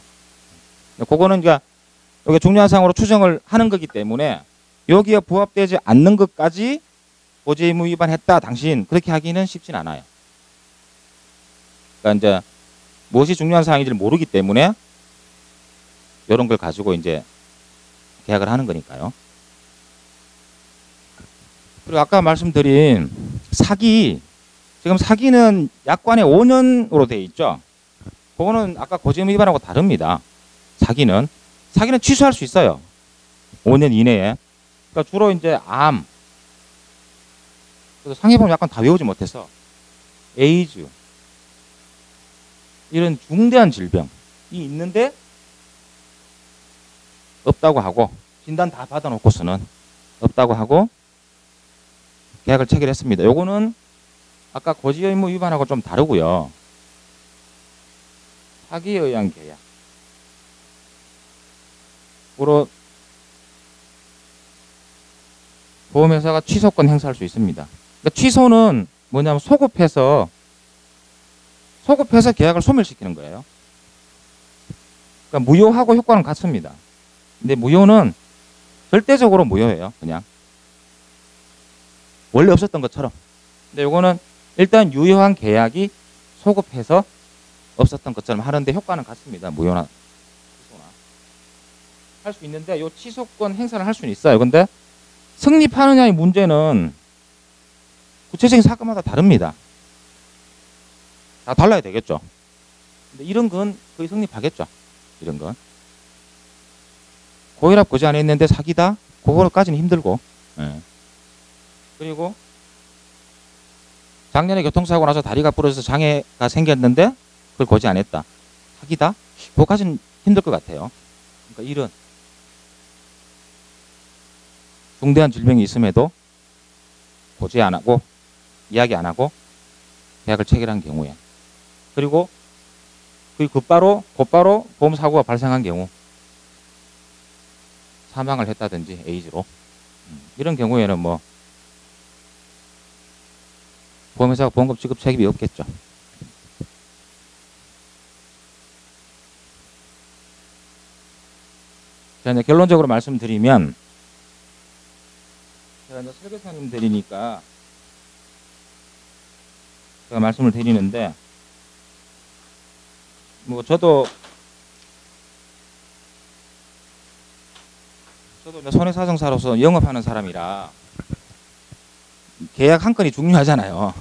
그거는 이제 여기 중요한 사항으로 추정을 하는 거기 때문에 여기에 부합되지 않는 것까지 고지 의무 위반했다 당신 그렇게 하기는 쉽진 않아요. 그러니까 이제 무엇이 중요한 사항인지를 모르기 때문에 이런 걸 가지고 이제 계약을 하는 거니까요. 그리고 아까 말씀드린 사기, 지금 사기는 약관에 5년으로 돼 있죠. 그거는 아까 고지 의무 위반하고 다릅니다. 사기는 취소할 수 있어요. 5년 이내에. 그러니까 주로 이제 암, 그래서 상해 보면 약간 다 외우지 못해서 에이즈 이런 중대한 질병이 있는데 없다고 하고 진단 다 받아놓고서는 없다고 하고 계약을 체결했습니다. 요거는 아까 고지 의무 위반하고 좀 다르고요. 사기에 의한 계약. 으로 보험회사가 취소권 행사할 수 있습니다. 그러니까 취소는 뭐냐면 소급해서 계약을 소멸시키는 거예요. 그러니까 무효하고 효과는 같습니다. 근데 무효는 절대적으로 무효예요. 그냥 원래 없었던 것처럼. 근데 요거는 일단 유효한 계약이 소급해서 없었던 것처럼 하는데 효과는 같습니다. 무효나 취소나 할 수 있는데 요 취소권 행사를 할 수는 있어요. 근데 성립하느냐의 문제는 구체적인 사건마다 다릅니다. 다 달라야 되겠죠. 근데 이런 건 거의 성립하겠죠. 이런 건 고혈압 고지 안에 있는데 사기다? 그거까지는 힘들고. 그리고 작년에 교통사고 나서 다리가 부러져서 장애가 생겼는데 그걸 고지 안 했다. 사기다? 그거까지는 힘들 것 같아요. 그러니까 이런 중대한 질병이 있음에도 고지 안 하고 이야기 안 하고 계약을 체결한 경우에, 그리고 곧바로 보험사고가 발생한 경우 사망을 했다든지 에이즈로 이런 경우에는 뭐 보험회사가 보험금 지급 책임이 없겠죠. 자, 이제 결론적으로 말씀드리면 제가 이제 설계사님들이니까 제가 말씀을 드리는데 뭐 저도 이제 손해사정사로서 영업하는 사람이라 계약 한 건이 중요하잖아요.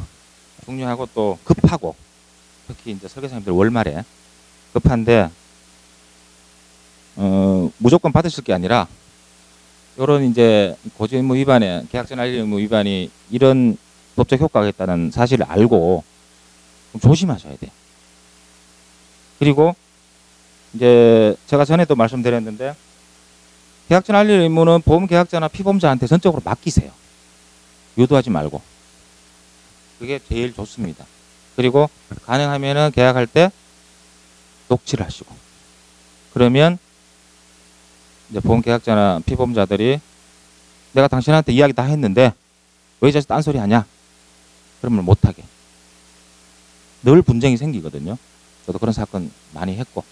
중요하고 또 급하고 특히 이제 설계사님들 월말에 급한데 무조건 받으실 게 아니라 이런 이제 고지 의무 위반에 계약전 알리 의무 위반이 이런 법적 효과가 있다는 사실을 알고 좀 조심하셔야 돼요. 그리고 이제 제가 전에도 말씀드렸는데 계약전 알리 의무는 보험계약자나 피보험자한테 전적으로 맡기세요. 유도하지 말고. 그게 제일 좋습니다. 그리고 가능하면은 계약할 때 녹취를 하시고. 그러면 이제 보험계약자나 피보험자들이 내가 당신한테 이야기 다 했는데 왜 이 자식 딴소리 하냐? 그러면 못하게. 늘 분쟁이 생기거든요. 저도 그런 사건 많이 했고.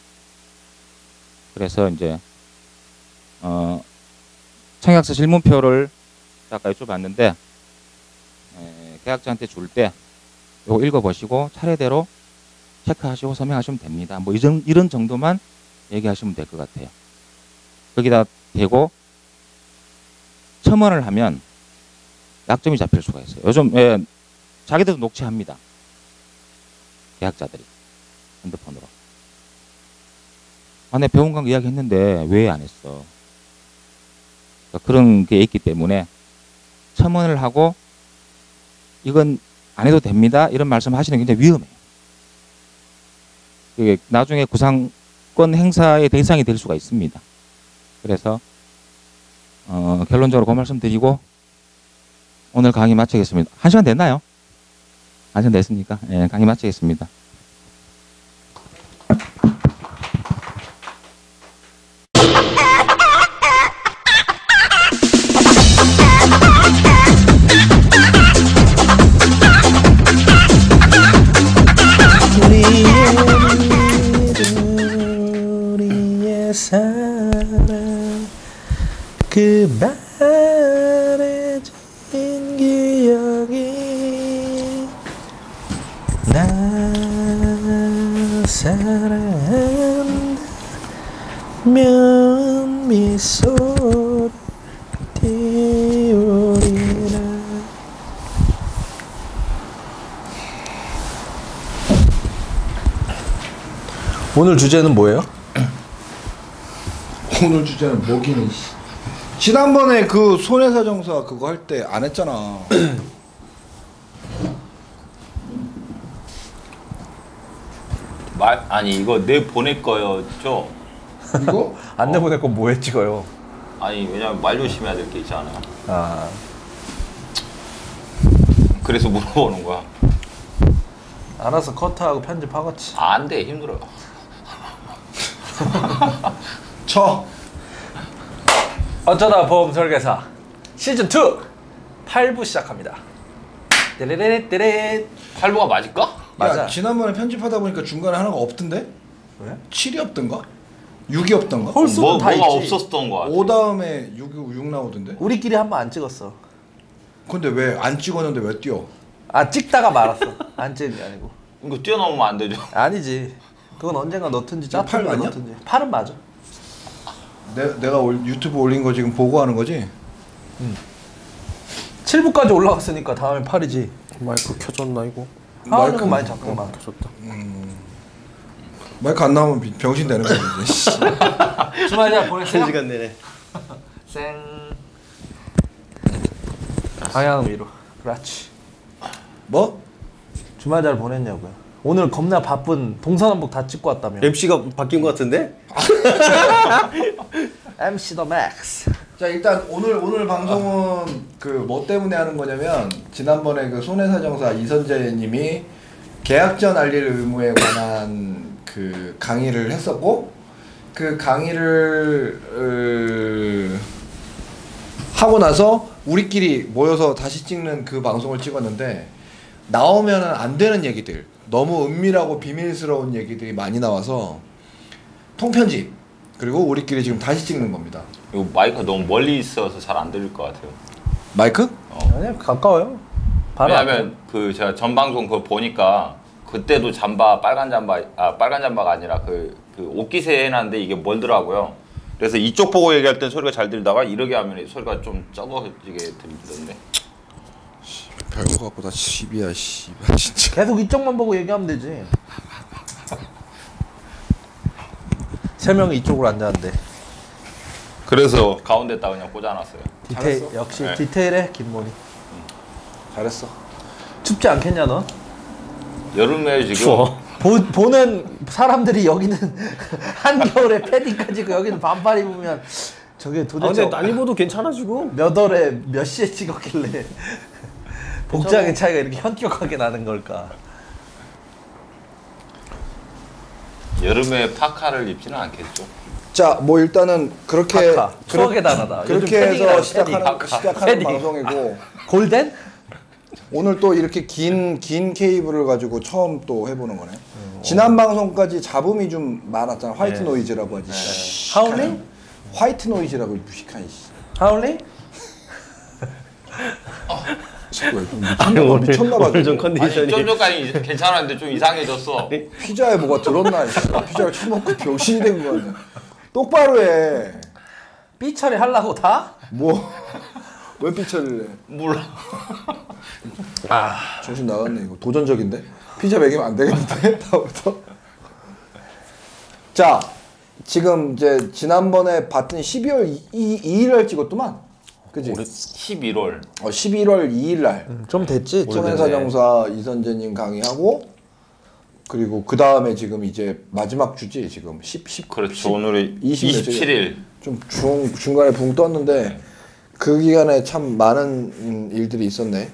그래서 이제 청약서 질문표를 아까 여쭤봤는데 계약자한테 줄 때 이거 읽어보시고 차례대로 체크하시고 서명하시면 됩니다. 뭐 이런 정도만 얘기하시면 될 것 같아요. 거기다 대고 첨언을 하면 약점이 잡힐 수가 있어요. 요즘 자기들도 녹취합니다. 계약자들이 핸드폰으로. 아, 내 병원 간 거 이야기했는데 왜 안 했어? 그러니까 그런 게 있기 때문에 첨언을 하고 이건 안 해도 됩니다. 이런 말씀 하시는 게 굉장히 위험해요. 그게 나중에 구상권 행사의 대상이 될 수가 있습니다. 그래서 결론적으로 그 말씀 드리고 오늘 강의 마치겠습니다. 1시간 됐나요? 1시간 됐습니까? 예, 강의 마치겠습니다. 우리의 사랑 그 바래진 기억이 나 사랑한다면 미소를 띄우리라. 오늘 주제는 뭐예요? 오늘 주제는 뭐기는. 지난번에 그 손해사정사 그거 할 때 안 했잖아. 아니 이거 내 보낼 거였죠? 이거? 안 내보낼 건 뭐에 찍어요? 아니 왜냐면 말 조심해야 될 게 있잖아. 아, 그래서 물어보는 거야. 알아서 커트하고 편집하겠지. 안 돼, 힘들어. 쳐. 어쩌다 보험 설계사 시즌 2 8부 시작합니다. 떼레레레떼레. 8부가 맞을까? 맞아. 야, 지난번에 편집하다 보니까 중간에 하나가 없던데? 왜? 7이 없던가? 6이 없던가? 홀수는 다 뭐가 있지. 없었던 거 같아. 5 다음에 6 나오던데? 우리끼리 한 번 안 찍었어. 근데 왜 안 찍었는데 왜 뛰어? 아, 찍다가 말았어. 안 찍은 게 아니고. 이거 뛰어넘으면 안 되죠. 아니지. 그건 언젠가 넣든지 이거 팔 짜투리가 맞냐? 넣든지. 팔은 맞아. 내가 유튜브 올린 거 지금 보고 하는 거지? 7부까지 올라갔으니까 다음에 8이지. 마이크 켜졌나 이거? 하은이는 많이 잠깐만. 켜졌다. 마이크 안 나오면 병신 되는 거지 이제. 주말 잘 보냈어요? 1시간 내내. 쌩. 방향 위로. 그렇지. 뭐? 주말 잘 보냈냐고요? 오늘 겁나 바쁜 동서남북 다 찍고 왔다며. MC가 바뀐 것 같은데? MC 더 맥스. 자 일단 오늘 방송은 그 뭐 때문에 하는 거냐면 지난번에 그 손해사정사 이선재님이 계약 전 알릴 의무에 관한 그 강의를 했었고 그 강의를 하고 나서 우리끼리 모여서 다시 찍는 그 방송을 찍었는데 나오면은 안 되는 얘기들 너무 은밀하고 비밀스러운 얘기들이 많이 나와서 통편집 그리고 우리끼리 지금 다시 찍는 겁니다. 이거 마이크가 너무 멀리 있어서 잘 안 들릴 것 같아요. 마이크? 아니야, 가까워요. 바로 왜냐면 그 제가 전 방송 그거 보니까 그때도 빨간 잠바가 아니라 그 옷기세 해놨는데 이게 멀더라고요. 그래서 이쪽 보고 얘기할 땐 소리가 잘 들리다가 이렇게 하면 소리가 좀 적어지게 들리던데. 별거 갖고 다 10이야 씨발 진짜. 계속 이쪽만 보고 얘기하면 되지. 세 명이 이쪽으로 앉았는데. 그래서 가운데다 그냥 꽂아놨어요. 디테일 잘했어. 역시 네. 디테일해 김모니. 잘했어. 춥지 않겠냐 너? 여름에 지금 추워. 보는 사람들이 여기는 한겨울에 패딩까지 고 여기는 반팔 입으면 저게 아 도대체 근데 날 입어도 괜찮아 지금. 몇 월에 몇 시에 찍었길래 복장의 차이가 이렇게 현격하게 나는 걸까? 여름에 파카를 입지는 않겠죠. 자, 뭐 일단은 그렇게 파카. 추억의 단어다. 요즘 그렇게 해서 패딩이랑 시작하는 패딩. 패딩. 방송이고 골덴? 오늘 또 이렇게 긴 케이블을 가지고 처음 또 해보는 거네. 지난 방송까지 잡음이 좀 많았잖아. 화이트 네. 노이즈라고 하지. 하울링? 화이트 노이즈라고 무식한 씨. 하울링? 미쳤나봐. 오늘 좀 아니 컨디션이. 좀 전까지 괜찮았는데 좀 이상해졌어. 피자에 뭐가 들었나? 피자를 처먹고 병신이 된 거 아니야. 똑바로 해. 삐처리 하려고 다? 뭐? 왜 삐쳐를 해? 몰라. 정신 나갔네 이거. 도전적인데? 피자 먹이면 안 되겠는데? 다음부터. 자, 지금 이제 지난번에 봤더니 12월 2일 날 찍었더만. 그지? 11월. 11월 2일 날. 좀 됐지. 손해사정사 이선재님 강의하고 그리고 그 다음에 지금 이제 마지막 주지 지금 10 그렇죠. 오늘이 20 27일. 좀 중간에 붕 떴는데 그 기간에 참 많은 일들이 있었네.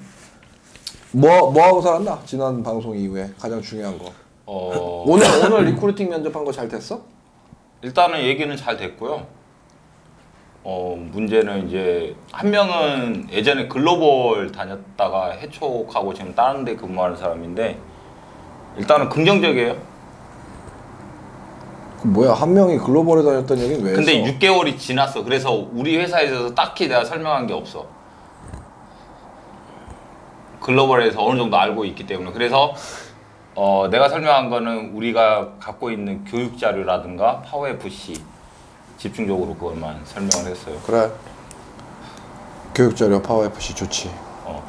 뭐 하고 살았나? 지난 방송 이후에 가장 중요한 거. 오늘 리크루팅 면접한 거 잘 됐어? 일단은 얘기는 잘 됐고요. 문제는 이제 한 명은 예전에 글로벌 다녔다가 해촉하고 지금 다른 데 근무하는 사람인데 일단은 긍정적이에요. 그 뭐야 한 명이 글로벌에 다녔다는 얘기는 왜 했어? 근데 6개월이 지났어. 그래서 우리 회사에 대해서 딱히 내가 설명한 게 없어. 글로벌에서 어느 정도 알고 있기 때문에. 그래서 내가 설명한 거는 우리가 갖고 있는 교육 자료라든가 파워 FC 집중적으로 그것만 설명을 했어요. 그래. 교육자료 파워 FC 좋지. 어.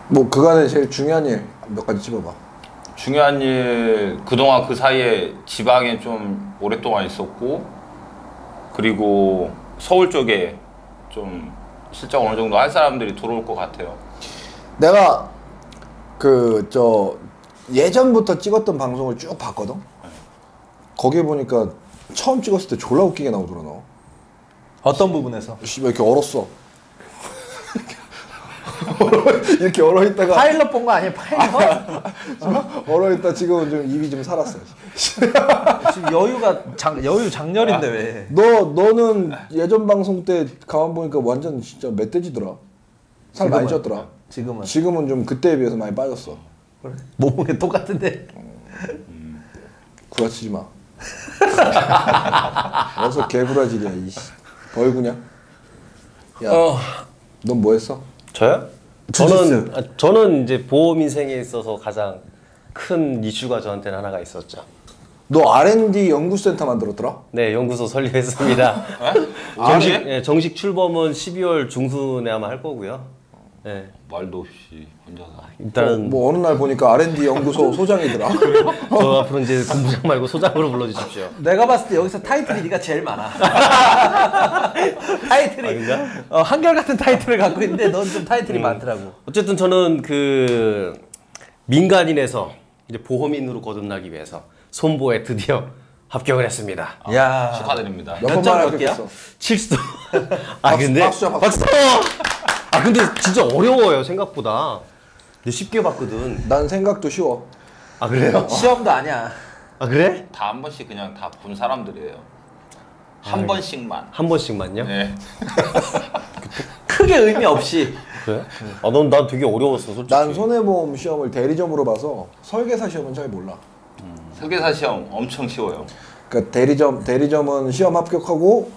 뭐 그간에 제일 중요한 일 몇 가지 집어봐. 중요한 일 그동안 그 사이에 지방에 좀 오랫동안 있었고 그리고 서울 쪽에 좀 실적 어느 정도 할 사람들이 들어올 것 같아요. 내가 예전부터 찍었던 방송을 쭉 봤거든. 거기에 보니까 처음 찍었을 때 졸라 웃기게 나오더라 너. 어떤 부분에서? 씨발 이렇게 얼었어. 이렇게 얼어 있다가 파일럿 본 거 아니야? 파일럿? 얼어 있다 지금은 좀 입이 좀 살았어. 지금 여유 장렬인데 왜? 너는 예전 방송 때 가만 보니까 완전 진짜 멧돼지더라. 살 많이 쪘더라. 지금은 좀 그때에 비해서 많이 빠졌어. 그래. 몸무게 똑같은데. 구라치지 마. 어서 개구라질이야 이씨. 벌구냐? 야, 넌 뭐 했어? 저요? 저는 이제 보험 인생에 있어서 가장 큰 이슈가 저한테는 하나가 있었죠. 너 R&D 연구센터 만들었더라? 네, 연구소 설립했습니다. 정식 출범은 12월 중순에 아마 할 거고요. 네. 말도 없이 혼자서. 일단은 뭐 어느 날 보니까 R&D 연구소 소장이더라. 저 앞으로 이제 본부장 말고 소장으로 불러주십시오. 내가 봤을 때 여기서 타이틀이 네가 제일 많아. 타이틀이 한결같은 타이틀을 갖고 있는데 넌 좀 타이틀이 많더라고. 어쨌든 저는 그 민간인에서 이제 보험인으로 거듭나기 위해서 손보에 드디어 합격을 했습니다. 야 축하드립니다. 몇 번만 합격했어? 7수. 근데 박수. 근데 진짜 어려워요 생각보다. 근데 쉽게 봤거든. 난 생각도 쉬워. 아 그래요? 시험도 아니야. 아 그래? 다 한 번씩 그냥 다 본 사람들이에요. 한 번씩만. 한 번씩만요? 네. 크게 의미 없이. 그래? 난 되게 어려웠어 솔직히. 난 손해보험 시험을 대리점으로 봐서 설계사 시험은 잘 몰라. 설계사 시험 엄청 쉬워요. 그러니까 대리점은 시험 합격하고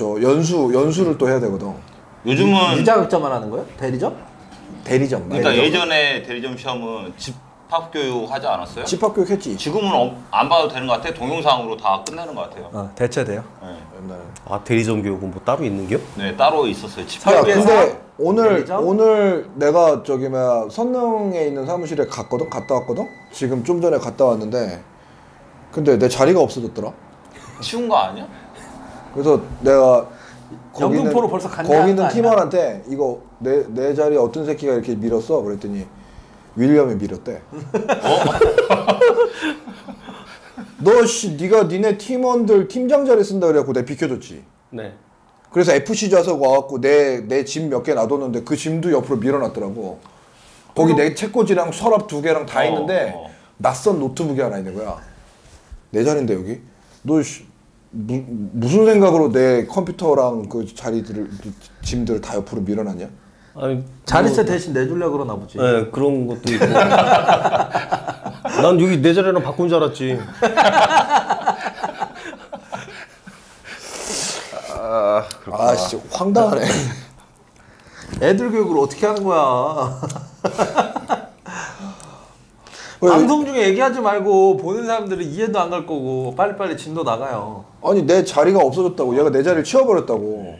연수를 또 해야 되거든. 요즘은 유자극점만 하는 거야? 대리점? 대리점. 그러니까 예전에 대리점 시험은 집합교육 하지 않았어요? 집합교육 했지. 지금은 안 봐도 되는 것 같아요. 동영상으로 다 끝내는 것 같아요. 대체돼요. 네. 옛날에. 아 대리점 교육은 뭐 따로 있는겨? 네, 따로 있었어요. 야, 설계사? 근데 대리점? 오늘 내가 선릉에 있는 사무실에 갔다 왔거든? 지금 좀 전에 갔다 왔는데 근데 내 자리가 없어졌더라. 쉬운 거 아니야? 그래서 내가 영등포로 벌써 간다 거기 하는 있는 거 아니야? 팀원한테 이거 내 자리에 어떤 새끼가 이렇게 밀었어? 그랬더니 윌리엄이 밀었대. 네가 니네 팀원들 팀장 자리 쓴다 그래갖고 내가 비켜줬지. 네. 그래서 FC 좌석 와갖고 내 짐 몇 개 놔뒀는데 그 짐도 옆으로 밀어놨더라고. 거기 내 책꽂이랑 서랍 2개랑 다 있는데 낯선 노트북이 하나 있는 거야. 내 자리인데 여기? 너 무슨 생각으로 내 컴퓨터랑 그 짐들을 다 옆으로 밀어놨냐? 아니 자리세 대신 내주려고 그러나 보지. 네 그런 것도 있고. 난 여기 내 자리랑 바꾼 줄 알았지. 아, 진짜 황당하네. 애들 교육을 어떻게 하는 거야? 방송 중에 얘기하지 말고 보는 사람들은 이해도 안 갈 거고 빨리빨리 진도 나가요. 아니 내 자리가 없어졌다고. 얘가 내 자리를 치워버렸다고.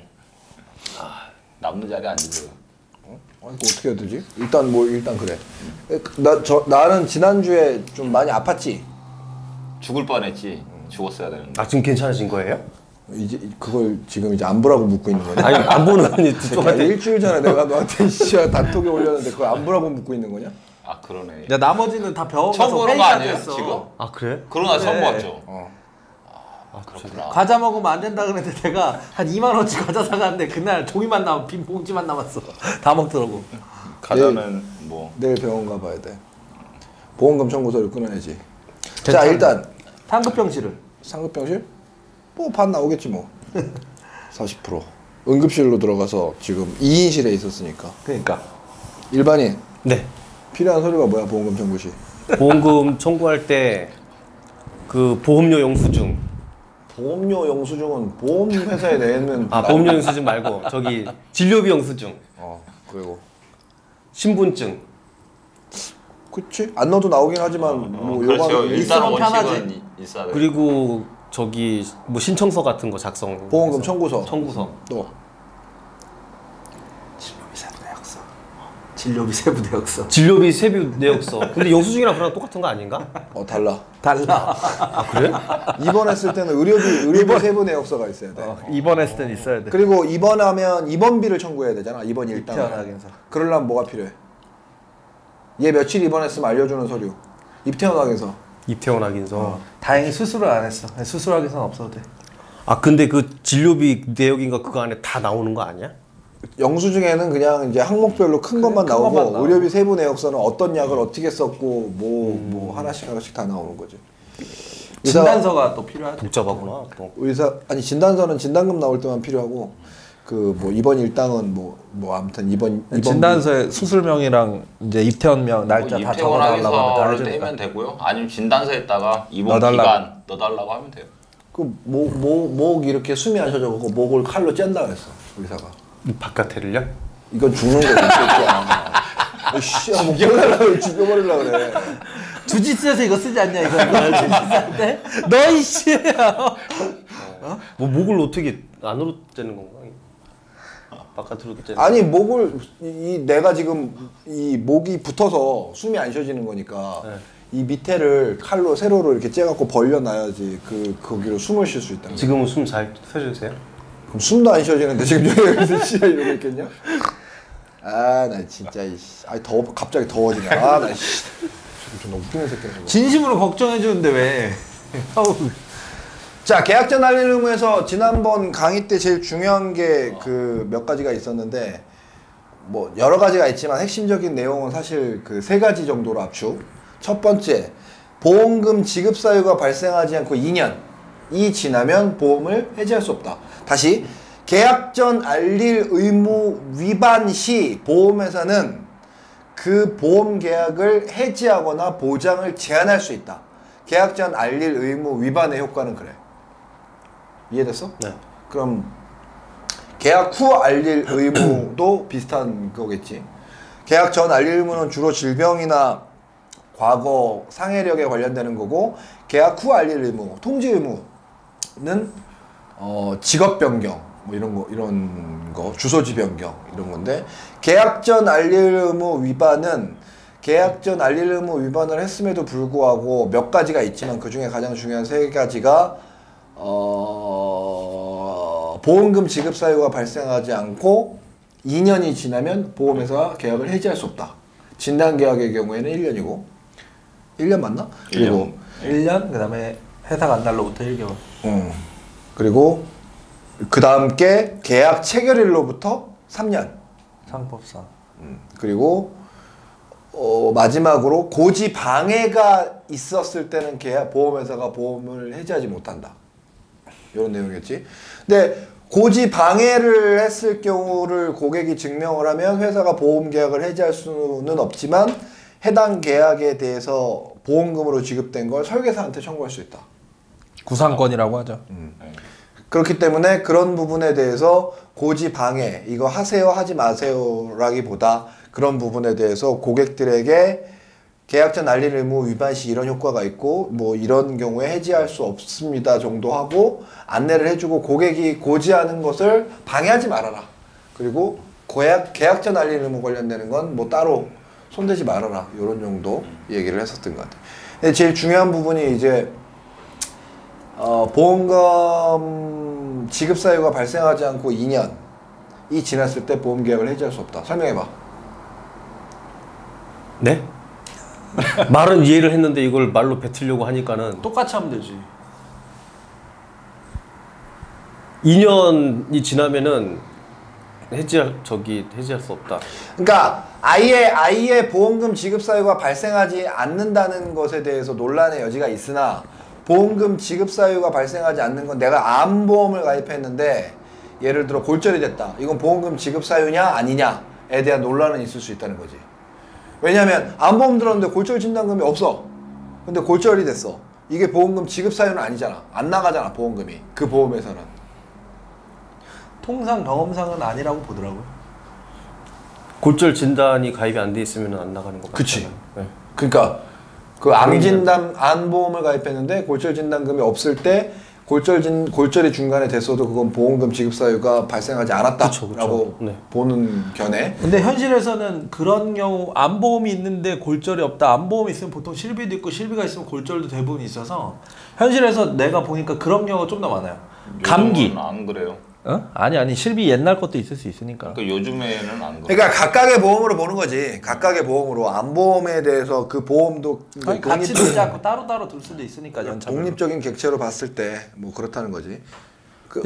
남는 자리 아니고요. 아니 그거 어떻게 해야 되지? 일단 그래. 나는 지난주에 좀 많이 아팠지. 죽을 뻔했지. 죽었어야 되는데. 아 지금 괜찮으신 거예요? 이제 그걸 지금 이제 안 보라고 묻고 있는 거냐? 아니 안 보는 아니 두 그러니까 쪽한테 일주일 전에 내가 너한테 진짜 단톡에 올렸는데 그걸 안 보라고 묻고 있는 거냐? 아 그러네. 야 나머지는 다 병원 처음 가서 보는 거 회의까지 아니에요? 했어. 지금? 아 그래? 그러나 처음 그래. 봤죠. 아 그렇구나. 과자 먹으면 안 된다 그랬는데 내가 한 2만 원치 과자 사갔는데 그날 종이만 남아 빈 봉지만 남았어. 다 먹더라고. 가자는 뭐 내일 병원 가봐야 돼. 보험금 청구서를 끊어야지. 자 괜찮네. 일단 상급병실을. 상급병실? 뭐 반 나오겠지 뭐. 40%. 응급실로 들어가서 지금 2인실에 있었으니까. 그러니까. 일반인 네. 필요한 서류가 뭐야 보험금 청구 시? 보험금 청구할 때 그 보험료 영수증. 보험료 영수증은 보험회사에 내면 아 보험료 영수증 말고 저기 진료비 영수증, 그리고 신분증. 그치? 안 넣어도 나오긴 하지만 뭐 그렇죠. 요거는 일단 있으면 편하지. 원칙은 있어야 돼. 그리고 저기 뭐 신청서 같은 거 작성. 보험금 청구서. 청구서. 또 진료비 세부 내역서. 진료비 세부 내역서. 진료비 세부 내역서. 근데 영수증이랑 그랑 똑같은 거 아닌가? 달라. 달라. 아 그래? 입원했을 때는 의료비 세부 내역서가 있어야 돼. 입원했을 땐 있어야 돼. 그리고 입원하면 입원비를 청구해야 되잖아. 입원 일당. 입퇴원 확인서. 그러려면 뭐가 필요해? 얘 며칠 입원했으면 알려주는 서류. 입퇴원 확인서. 입퇴원 확인서. 다행히 수술을 안 했어. 수술하기선 없어도 돼. 아 근데 그 진료비 내역인가 그거 안에 다 나오는 거 아니야? 영수증에는 그냥 이제 항목별로 큰 것만 큰 나오고 것만 나와. 의료비 세부 내역서는 어떤 약을 어떻게 썼고 뭐 하나씩 다 나오는 거지. 진단서가 또 필요하지. 복잡하구나. 또. 아니 진단서는 진단금 나올 때만 필요하고 그 뭐 입원 일당은 뭐 아무튼 입원 진단서에 수술명이랑 이제 입퇴원명 날짜 다 적어달라고 하면 다 입퇴원하기서를 해주니까. 떼면 되고요. 아니면 진단서에다가 입원 넣어달라고. 기간 넣어달라고 하면 돼요. 그목 이렇게 숨이 안 쉬어져 갖고 목을 칼로 짠다 그랬어 의사가. 바깥에를요? 이건 죽는 거지. 씨, 뭐 죽여버리려고 죽여버리려고 그래. 주짓수에서 이거 쓰지 않냐 이거. 주짓수 때? 너 이씨. 뭐 목을 어떻게 안으로 째는 건가? 바깥으로 째는. 아니 목을 내가 지금 이 목이 붙어서 숨이 안 쉬어지는 거니까 네. 이 밑에를 칼로 세로로 이렇게 째갖고 벌려놔야지 거기로 숨을 쉴 수 있다. 지금은 숨 잘 쉬어주세요? 그럼 숨도 안 쉬어지는데 지금 여기서 쉬어 이러고 있겠냐? 아 나 진짜 갑자기 더워지네. 나 존나 웃기는 새끼네. 진심으로 걱정해 주는데 왜? 자 계약전 알릴 의무에서 지난번 강의 때 제일 중요한 게 그 몇 가지가 있었는데 뭐 여러 가지가 있지만 핵심적인 내용은 사실 그 세 가지 정도로 압축. 첫 번째 보험금 지급 사유가 발생하지 않고 2년이 지나면 보험을 해지할 수 없다. 다시 계약 전 알릴 의무 위반 시 보험회사는 그 보험 계약을 해지하거나 보장을 제한할 수 있다. 계약 전 알릴 의무 위반의 효과는 그래. 이해됐어? 네. 그럼 계약 후 알릴 의무도 비슷한 거겠지. 계약 전 알릴 의무는 주로 질병이나 과거 상해력에 관련되는 거고, 계약 후 알릴 의무, 통지 의무는 직업 변경 뭐 이런 거 주소지 변경 이런 건데, 계약 전 알릴 의무 위반은 계약 전 알릴 의무 위반을 했음에도 불구하고 몇 가지가 있지만 그 중에 가장 중요한 세 가지가 보험금 지급 사유가 발생하지 않고 2년이 지나면 보험회사가 계약을 해지할 수 없다. 진단 계약의 경우에는 1년이고 1년 맞나? 그리고 1년 그다음에 회사가 안 날로부터 1개월. 그리고 그 다음 게 계약 체결일로부터 3년. 상법상. 그리고 마지막으로 고지 방해가 있었을 때는 보험회사가 보험을 해지하지 못한다. 이런 내용이겠지. 근데 고지 방해를 했을 경우를 고객이 증명을 하면 회사가 보험 계약을 해지할 수는 없지만 해당 계약에 대해서 보험금으로 지급된 걸 설계사한테 청구할 수 있다. 구상권이라고 하죠. 그렇기 때문에 그런 부분에 대해서 고지 방해, 이거 하세요 하지 마세요라기보다 그런 부분에 대해서 고객들에게 계약 전 알릴 의무 위반 시 이런 효과가 있고 뭐 이런 경우에 해지할 수 없습니다 정도 하고 안내를 해주고 고객이 고지하는 것을 방해하지 말아라. 그리고 계약 전 알릴 의무 관련되는 건 뭐 따로 손대지 말아라. 이런 정도 얘기를 했었던 것 같아요. 근데 제일 중요한 부분이 이제 보험금 지급 사유가 발생하지 않고 2년이 지났을 때 보험 계약을 해지할 수 없다. 설명해봐. 네? 말은 이해를 했는데 이걸 말로 뱉으려고 하니까는 똑같이 하면 되지. 2년이 지나면은 해지할 수 없다. 그러니까 아예 보험금 지급 사유가 발생하지 않는다는 것에 대해서 논란의 여지가 있으나 보험금 지급 사유가 발생하지 않는 건 내가 암보험을 가입했는데 예를 들어 골절이 됐다. 이건 보험금 지급 사유냐 아니냐에 대한 논란은 있을 수 있다는 거지. 왜냐면 암보험 들었는데 골절 진단금이 없어. 근데 골절이 됐어. 이게 보험금 지급 사유는 아니잖아. 안 나가잖아 보험금이. 그 보험에서는. 통상 경험상은 아니라고 보더라고요. 골절 진단이 가입이 안 돼 있으면 안 나가는 것 그치. 같아요. 네. 그러니까 그 암보험을 가입했는데 골절 진단금이 없을 때 골절이 중간에 됐어도 그건 보험금 지급 사유가 발생하지 않았다라고 네. 보는 견해. 근데 현실에서는 그런 경우 암보험이 있는데 골절이 없다. 암보험이 있으면 보통 실비도 있고 실비가 있으면 골절도 대부분 있어서 현실에서 내가 보니까 그런 경우가 좀 더 많아요. 감기. 요즘은 안 그래요. 아니 실비 옛날 것도 있을 수 있으니까. 그러니까 요즘에는 안 그래요. 그러니까 각각의 보험으로 보는 거지. 각각의 보험으로 암보험에 대해서 그 보험도 아니, 같이 들지 않고 따로따로 들 수도 있으니까 연차별로. 독립적인 객체로 봤을 때 뭐 그렇다는 거지.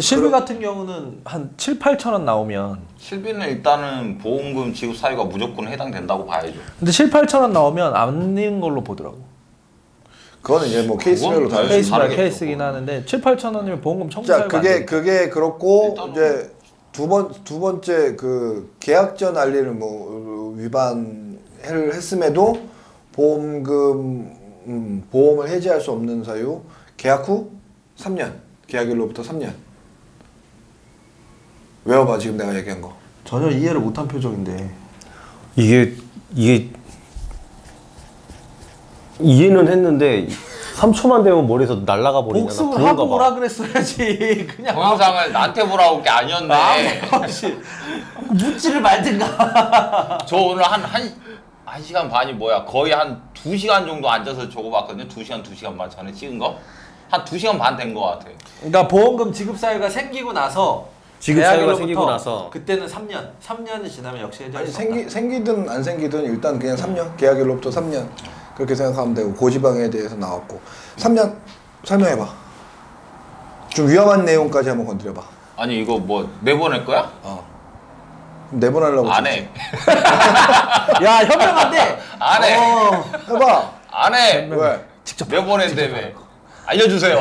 실비 같은 경우는 한 7, 8천 원 나오면 실비는 일단은 보험금 지급 사유가 무조건 해당된다고 봐야죠. 근데 7, 8천 원 나오면 안 내는 걸로 보더라고. 그거는 이제 뭐 케이스별로 다를 수 있는. 케이스별 다르겠죠, 케이스긴 하는데 7, 8천 원이면 보험금 청구 자, 사유가 안 돼. 그게 그렇고 일단은 이제 두 번째 그 계약 전 알리를 뭐 위반을 했음에도 보험을 해지할 수 없는 사유 계약 후 3년 계약일로부터 3년 외워봐 지금 내가 얘기한 거. 전혀 이해를 못한 표정인데. 이게 이해는 했는데 3초만 되면 머리에서 날아가 버리잖아. 복습을 하고 오라 그랬어야지. 그냥 동영상을 나한테 보라고 게 아니었네. 묻지를 말든가. 저 오늘 한 시간 반이 뭐야? 거의 한 2시간 정도 앉아서 저거 봤거든요. 2시간 반 전에 찍은 거? 한 2시간 반 된 거 같아. 그러니까 보험금 지급 사유가 생기고 나서 지급 사유가 계약일로부터 생기고 나서 그때는 3년. 3년이 지나면 역시 해지할 아니 수 없다. 생기든 안 생기든 일단 그냥 3년 계약일로부터 3년 그렇게 생각하면 되고 고지방해에 대해서 나왔고 3년 설명해봐. 좀 위험한 내용까지 한번 건드려봐. 아니 이거 뭐 내보낼 거야? 내보내려고 안 해. 야 현명 안 돼. 안 해. 해봐. 안 해. 왜? 직접 내보낸다며. 알려주세요.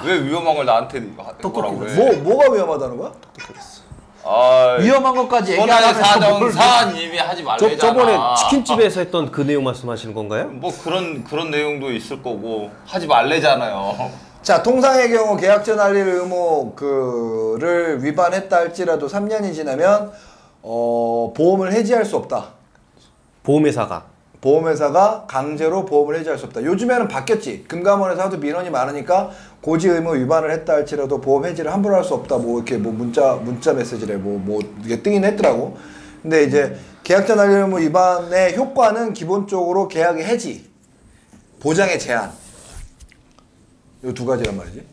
왜 위험한 걸 나한테 뭐라고 그래? 뭐가 위험하다는 거야? 아, 위험한 것까지 손아의 얘기하면서 뭘 사장님이 하지 말래잖아. 저번에 치킨집에서 했던 그 내용 말씀하시는 건가요? 뭐 그런 내용도 있을 거고 하지 말래잖아요. 자, 통상의 경우 계약 전 알릴 의무를 위반했다 할지라도 3년이 지나면 보험을 해지할 수 없다. 보험회사가 강제로 보험을 해지할 수 없다. 요즘에는 바뀌었지. 금감원에서 하도 민원이 많으니까 고지 의무 위반을 했다 할지라도 보험 해지를 함부로 할 수 없다. 뭐 이렇게 뭐 문자 메시지래 뭐 이게 뜨긴 했더라고. 근데 이제 계약 전 알릴 의무 위반의 효과는 기본적으로 계약의 해지, 보장의 제한. 요 두 가지란 말이지.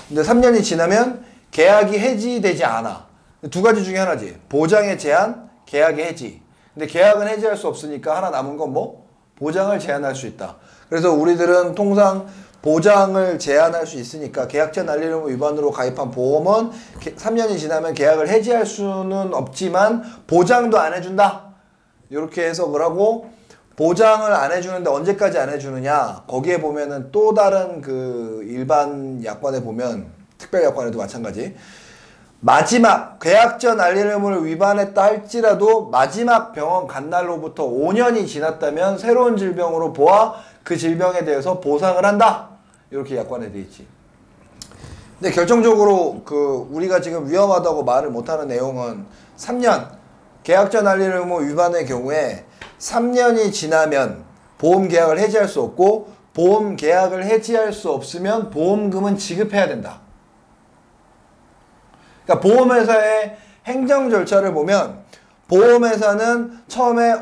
근데 3년이 지나면 계약이 해지되지 않아. 두 가지 중에 하나지. 보장의 제한, 계약의 해지. 근데 계약은 해지할 수 없으니까 하나 남은 건 뭐? 보장을 제한할 수 있다. 그래서 우리들은 통상 보장을 제한할 수 있으니까 계약 전 알릴 의무 위반으로 가입한 보험은 3년이 지나면 계약을 해지할 수는 없지만 보장도 안 해준다. 이렇게 해석을 하고 보장을 안 해주는데 언제까지 안 해주느냐? 거기에 보면은 또 다른 그 일반 약관에 보면 특별 약관에도 마찬가지. 마지막 계약 전 알릴 의무를 위반했다 할지라도 마지막 병원 간 날로부터 5년이 지났다면 새로운 질병으로 보아 그 질병에 대해서 보상을 한다. 이렇게 약관에 돼 있지. 근데 결정적으로 그 우리가 지금 위험하다고 말을 못하는 내용은 3년 계약전 알릴 의무 위반의 경우에 3년이 지나면 보험 계약을 해지할 수 없고 보험 계약을 해지할 수 없으면 보험금은 지급해야 된다. 그러니까 보험회사의 행정 절차를 보면 보험회사는 처음에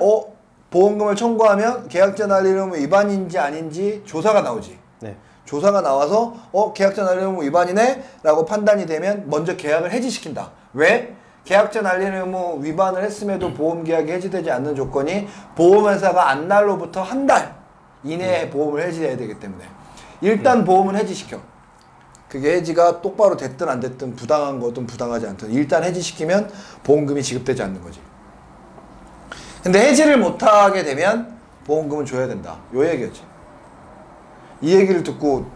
보험금을 청구하면 계약전 알릴 의무 위반인지 아닌지 조사가 나오지. 네. 조사가 나와서 계약전 알릴 의무 위반이네 라고 판단이 되면 먼저 계약을 해지시킨다. 왜? 계약전 알릴 의무 위반을 했음에도 보험 계약이 해지되지 않는 조건이 보험회사가 안날로부터 한 달 이내에 보험을 해지해야 되기 때문에 일단 보험은 해지시켜. 그게 해지가 똑바로 됐든 안 됐든 부당한 거든 부당하지 않든 일단 해지시키면 보험금이 지급되지 않는 거지. 근데 해지를 못하게 되면 보험금은 줘야 된다. 요 얘기였지. 이 얘기를 듣고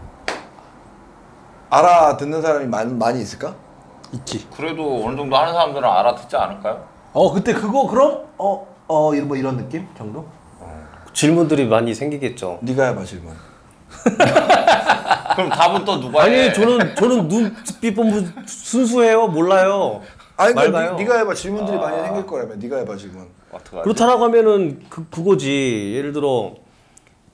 알아듣는 사람이 많이 있을까? 있지. 그래도 어느 정도 하는 사람들은 알아듣지 않을까요? 그때 그거 그럼 뭐 이런 느낌 정도? 질문들이 많이 생기겠죠. 네가 해봐 질문. 그럼 답은 또 누가 해? 아니 저는 눈빛 보면 순수해요. 몰라요. 아니 맑아요. 네가 해봐. 질문들이 많이 생길 거라며. 네가 해봐 질문. 어떡하지? 그렇다라고 하면은 그거지. 예를 들어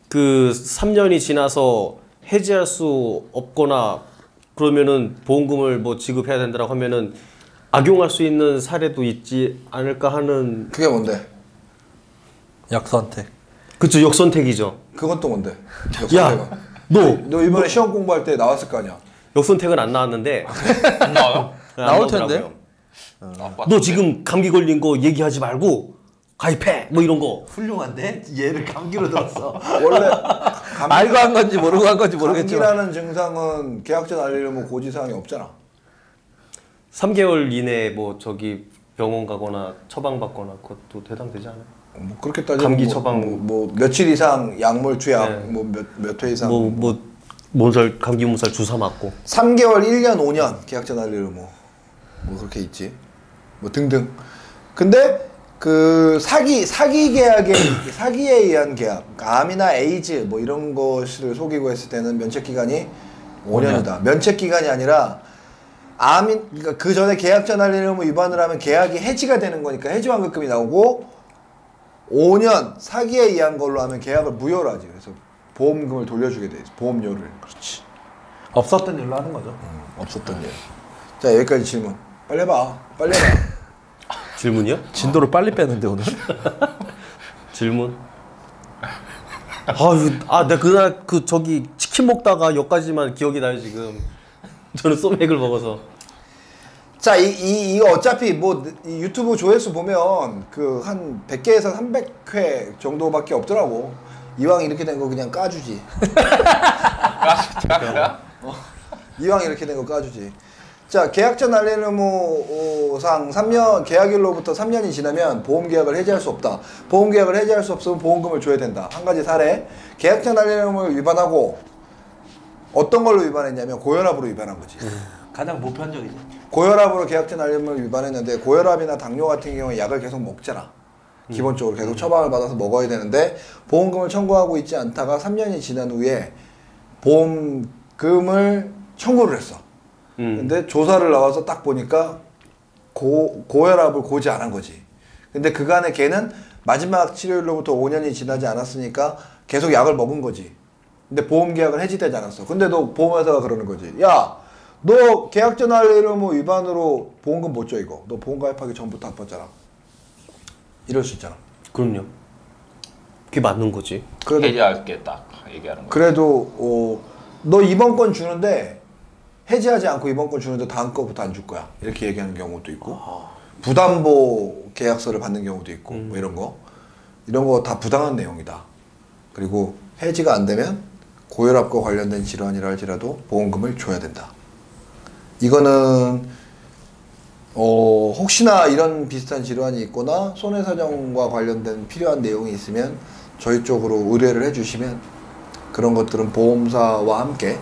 그 3년이 지나서 해지할 수 없거나 그러면은 보험금을 뭐 지급해야 된다라고 하면은 악용할 수 있는 사례도 있지 않을까 하는. 그게 뭔데? 역선택. 그쵸, 역선택이죠. 그건 또 뭔데? 야, 너 이번에 시험 공부할 때 나왔을 거 아니야? 역선택은 안 나왔는데. 안 나와요? 안 나올 나오더라고요. 나올 것 너 같은데? 지금 감기 걸린 거 얘기하지 말고 가입해 뭐 이런 거. 훌륭한데 얘를 감기로 들었어. 원래 알고 한 건지 모르고 한 건지 모르겠지만. 감기라는 증상은 계약전 알리려면 고지사항이 없잖아. 3개월 이내에 뭐 저기 병원 가거나 처방받거나 그것도 해당되지 않아요? 뭐 그렇게 따지면 감기 처방. 뭐 며칠 이상 약물 투약 네. 뭐 몇 회 이상 뭐 몸살 감기 몸살 주사 맞고. 3개월, 1년, 5년 계약전 알리려 뭐 그렇게 있지. 뭐 등등. 근데 그 사기 계약에 사기에 의한 계약, 암이나 에이즈 뭐 이런 것을 속이고 했을 때는 면책 기간이 5년이다. 면책 기간이 아니라 그러니까 그 전에 계약전 알리려 뭐 위반을 하면 계약이 해지가 되는 거니까 해지 완급금이 나오고 5년 사기에 의한 걸로 하면 계약을 무효로 하지. 그래서 보험금을 돌려주게 돼 있어. 보험료를. 그렇지. 없었던 일로 하는 거죠. 없었던 일. 자 여기까지 질문. 빨리 해봐. 빨리 해봐. 질문이요? 진도를 빨리 빼는데 오늘. 질문. 내가 그날 저기 치킨 먹다가 여기까지만 기억이 나요 지금. 저는 소맥을 먹어서. 자, 이거 어차피 뭐 이 유튜브 조회수 보면 그 한 100개에서 300회 정도밖에 없더라고. 이왕 이렇게 된 거 그냥 까주지. 이왕 이렇게 된 거 까주지. 자, 계약전 알릴 의무상 3년 계약일로부터 3년이 지나면 보험 계약을 해지할 수 없다. 보험 계약을 해지할 수 없으면 보험금을 줘야 된다. 한 가지 사례. 계약전 알릴 의무를 위반하고 어떤 걸로 위반했냐면 고혈압으로 위반한 거지. 가장 보편적이죠. 고혈압으로 계약전 알릴 의무를 위반했는데 고혈압이나 당뇨 같은 경우에 약을 계속 먹잖아. 기본적으로 계속 처방을 받아서 먹어야 되는데 보험금을 청구하고 있지 않다가 3년이 지난 후에 보험금을 청구를 했어. 근데 조사를 나와서 딱 보니까 고혈압을 고지 안 한 거지. 근데 그간에 걔는 마지막 치료일로부터 5년이 지나지 않았으니까 계속 약을 먹은 거지. 근데 보험 계약은 해지되지 않았어. 근데 너 보험회사가 그러는 거지. 야, 너 계약전 알릴 의무 위반으로 보험금 못 줘 이거. 너 보험 가입하기 전부터 아팠잖아. 이럴 수 있잖아. 그럼요. 그게 맞는 거지. 그래도 해지할게 딱 얘기하는 거. 그래도 너 이번 건 주는데 해지하지 않고 이번 건 주는데 다음 거부터 안 줄 거야. 이렇게 얘기하는 경우도 있고 부담보 계약서를 받는 경우도 있고 뭐 이런 거 다 부당한 내용이다. 그리고 해지가 안 되면 고혈압과 관련된 질환이라 할지라도 보험금을 줘야 된다. 이거는 혹시나 이런 비슷한 질환이 있거나 손해사정과 관련된 필요한 내용이 있으면 저희 쪽으로 의뢰를 해주시면 그런 것들은 보험사와 함께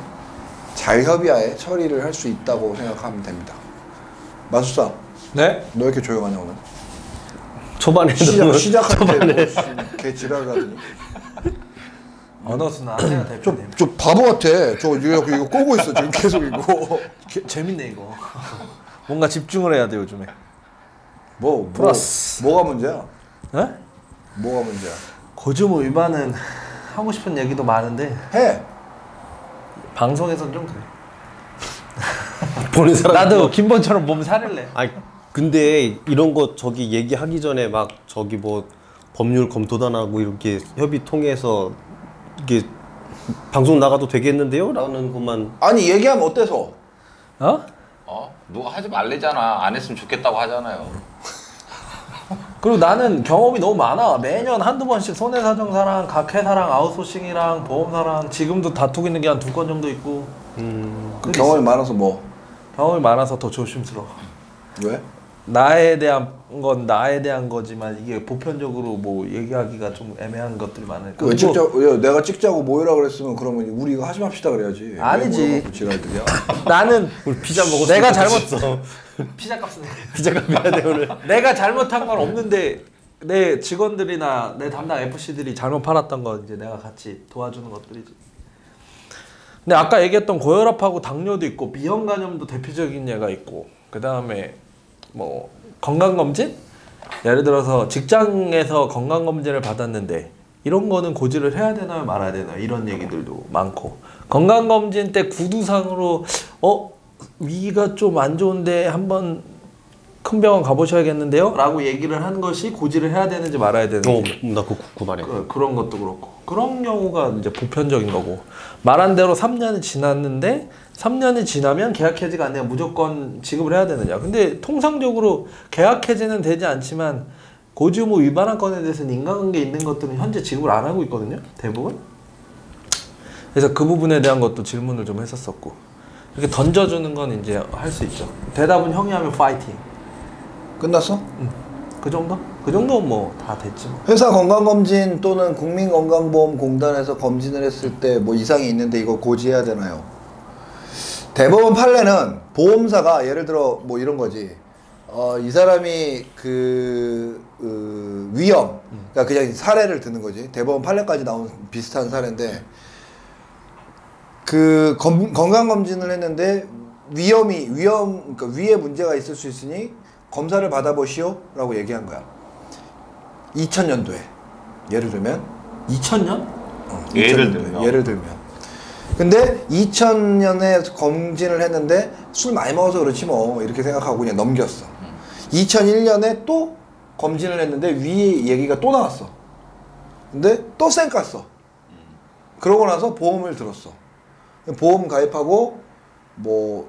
잘 협의하에 처리를 할 수 있다고 생각하면 됩니다. 마술사, 네? 너 왜 이렇게 조용하냐 오늘? 초반에 시작할 때 개 지랄을 하더니 언어수나 하세요 대표님. 저 바보 같아. 저 이거 꼬고 있어 지금 계속 이거. 재밌네 이거. 뭔가 집중을 해야 돼 요즘에. 플러스. 뭐가 문제야? 에? 뭐가 문제야? 거주무 위반은 하고 싶은 얘기도 많은데 해. 방송에선 좀 그래. 보는 사람 나도 김번처럼 몸 사릴래. 아니 근데 이런 거 저기 얘기하기 전에 막 저기 뭐 법률 검토단하고 이렇게 협의 통해서 이게 방송 나가도 되겠는데요? 라는 것만 아니 얘기하면 어때서? 어? 누가 하지 말래잖아. 안 했으면 좋겠다고 하잖아요. 그리고 나는 경험이 너무 많아. 매년 한두 번씩 손해사정사랑 각 회사랑 아웃소싱이랑 보험사랑 지금도 다투고 있는 게 한 2건 정도 있고. 경험이 많아서 뭐? 경험이 많아서 더 조심스러워. 왜? 나에 대한 건 나에 대한 거지만 이게 보편적으로 뭐 얘기하기가 좀 애매한 것들이 많으니까. 왜 찍자? 내가 찍자고 모이라 그랬으면 그러면 우리 이거 하지 맙시다 그래야지. 아니지. 지랄들이야. 나는 우리 피자 먹었어. 내가 잘못했어. 피자 값은 피자가 해야 돼 오늘. 내가 잘못한 건 없는데 내 직원들이나 내 담당 FC들이 잘못 팔았던 건 이제 내가 같이 도와주는 것들이지. 근데 아까 얘기했던 고혈압하고 당뇨도 있고 비형 간염도 대표적인 예가 있고 그 다음에 뭐 건강검진? 예를 들어서 직장에서 건강검진을 받았는데 이런 거는 고지를 해야 되나요 말아야 되나요 이런 얘기들도 많고 건강검진 때 구두상으로 위가 좀 안 좋은데 한번 큰 병원 가보셔야겠는데요? 라고 얘기를 한 것이 고지를 해야 되는지 말아야 되는지 나 그거 궁금하네. 그런 것도 그렇고 그런 경우가 이제 보편적인 거고 말한 대로 3년이 지났는데 3년이 지나면 계약 해지가 안 되면 무조건 지급을 해야 되느냐 근데 통상적으로 계약 해지는 되지 않지만 고지의무 위반한 건에 대해서는 인과관계 있는 것들은 현재 지급을 안 하고 있거든요 대부분 그래서 그 부분에 대한 것도 질문을 좀 했었었고 이렇게 던져주는 건 이제 할 수 있죠 대답은 형이 하면 파이팅 끝났어? 그 정도? 그 정도는 뭐 다 됐지 뭐. 회사 건강검진 또는 국민건강보험공단에서 검진을 했을 때 뭐 이상이 있는데 이거 고지해야 되나요? 대법원 판례는 보험사가 예를 들어 뭐 이런 거지. 이 사람이 위험, 그러니까 그냥 사례를 드는 거지. 대법원 판례까지 나온 비슷한 사례인데 그 건강검진을 했는데 그러니까 위에 문제가 있을 수 있으니 검사를 받아보시오 라고 얘기한 거야 2000년도에 예를 들면 2000년? 예를 들면 근데 2000년에 검진을 했는데 술 많이 먹어서 그렇지 뭐 이렇게 생각하고 그냥 넘겼어 2001년에 또 검진을 했는데 위에 얘기가 또 나왔어 근데 또 쌩깠어 그러고 나서 보험을 들었어 보험 가입하고 뭐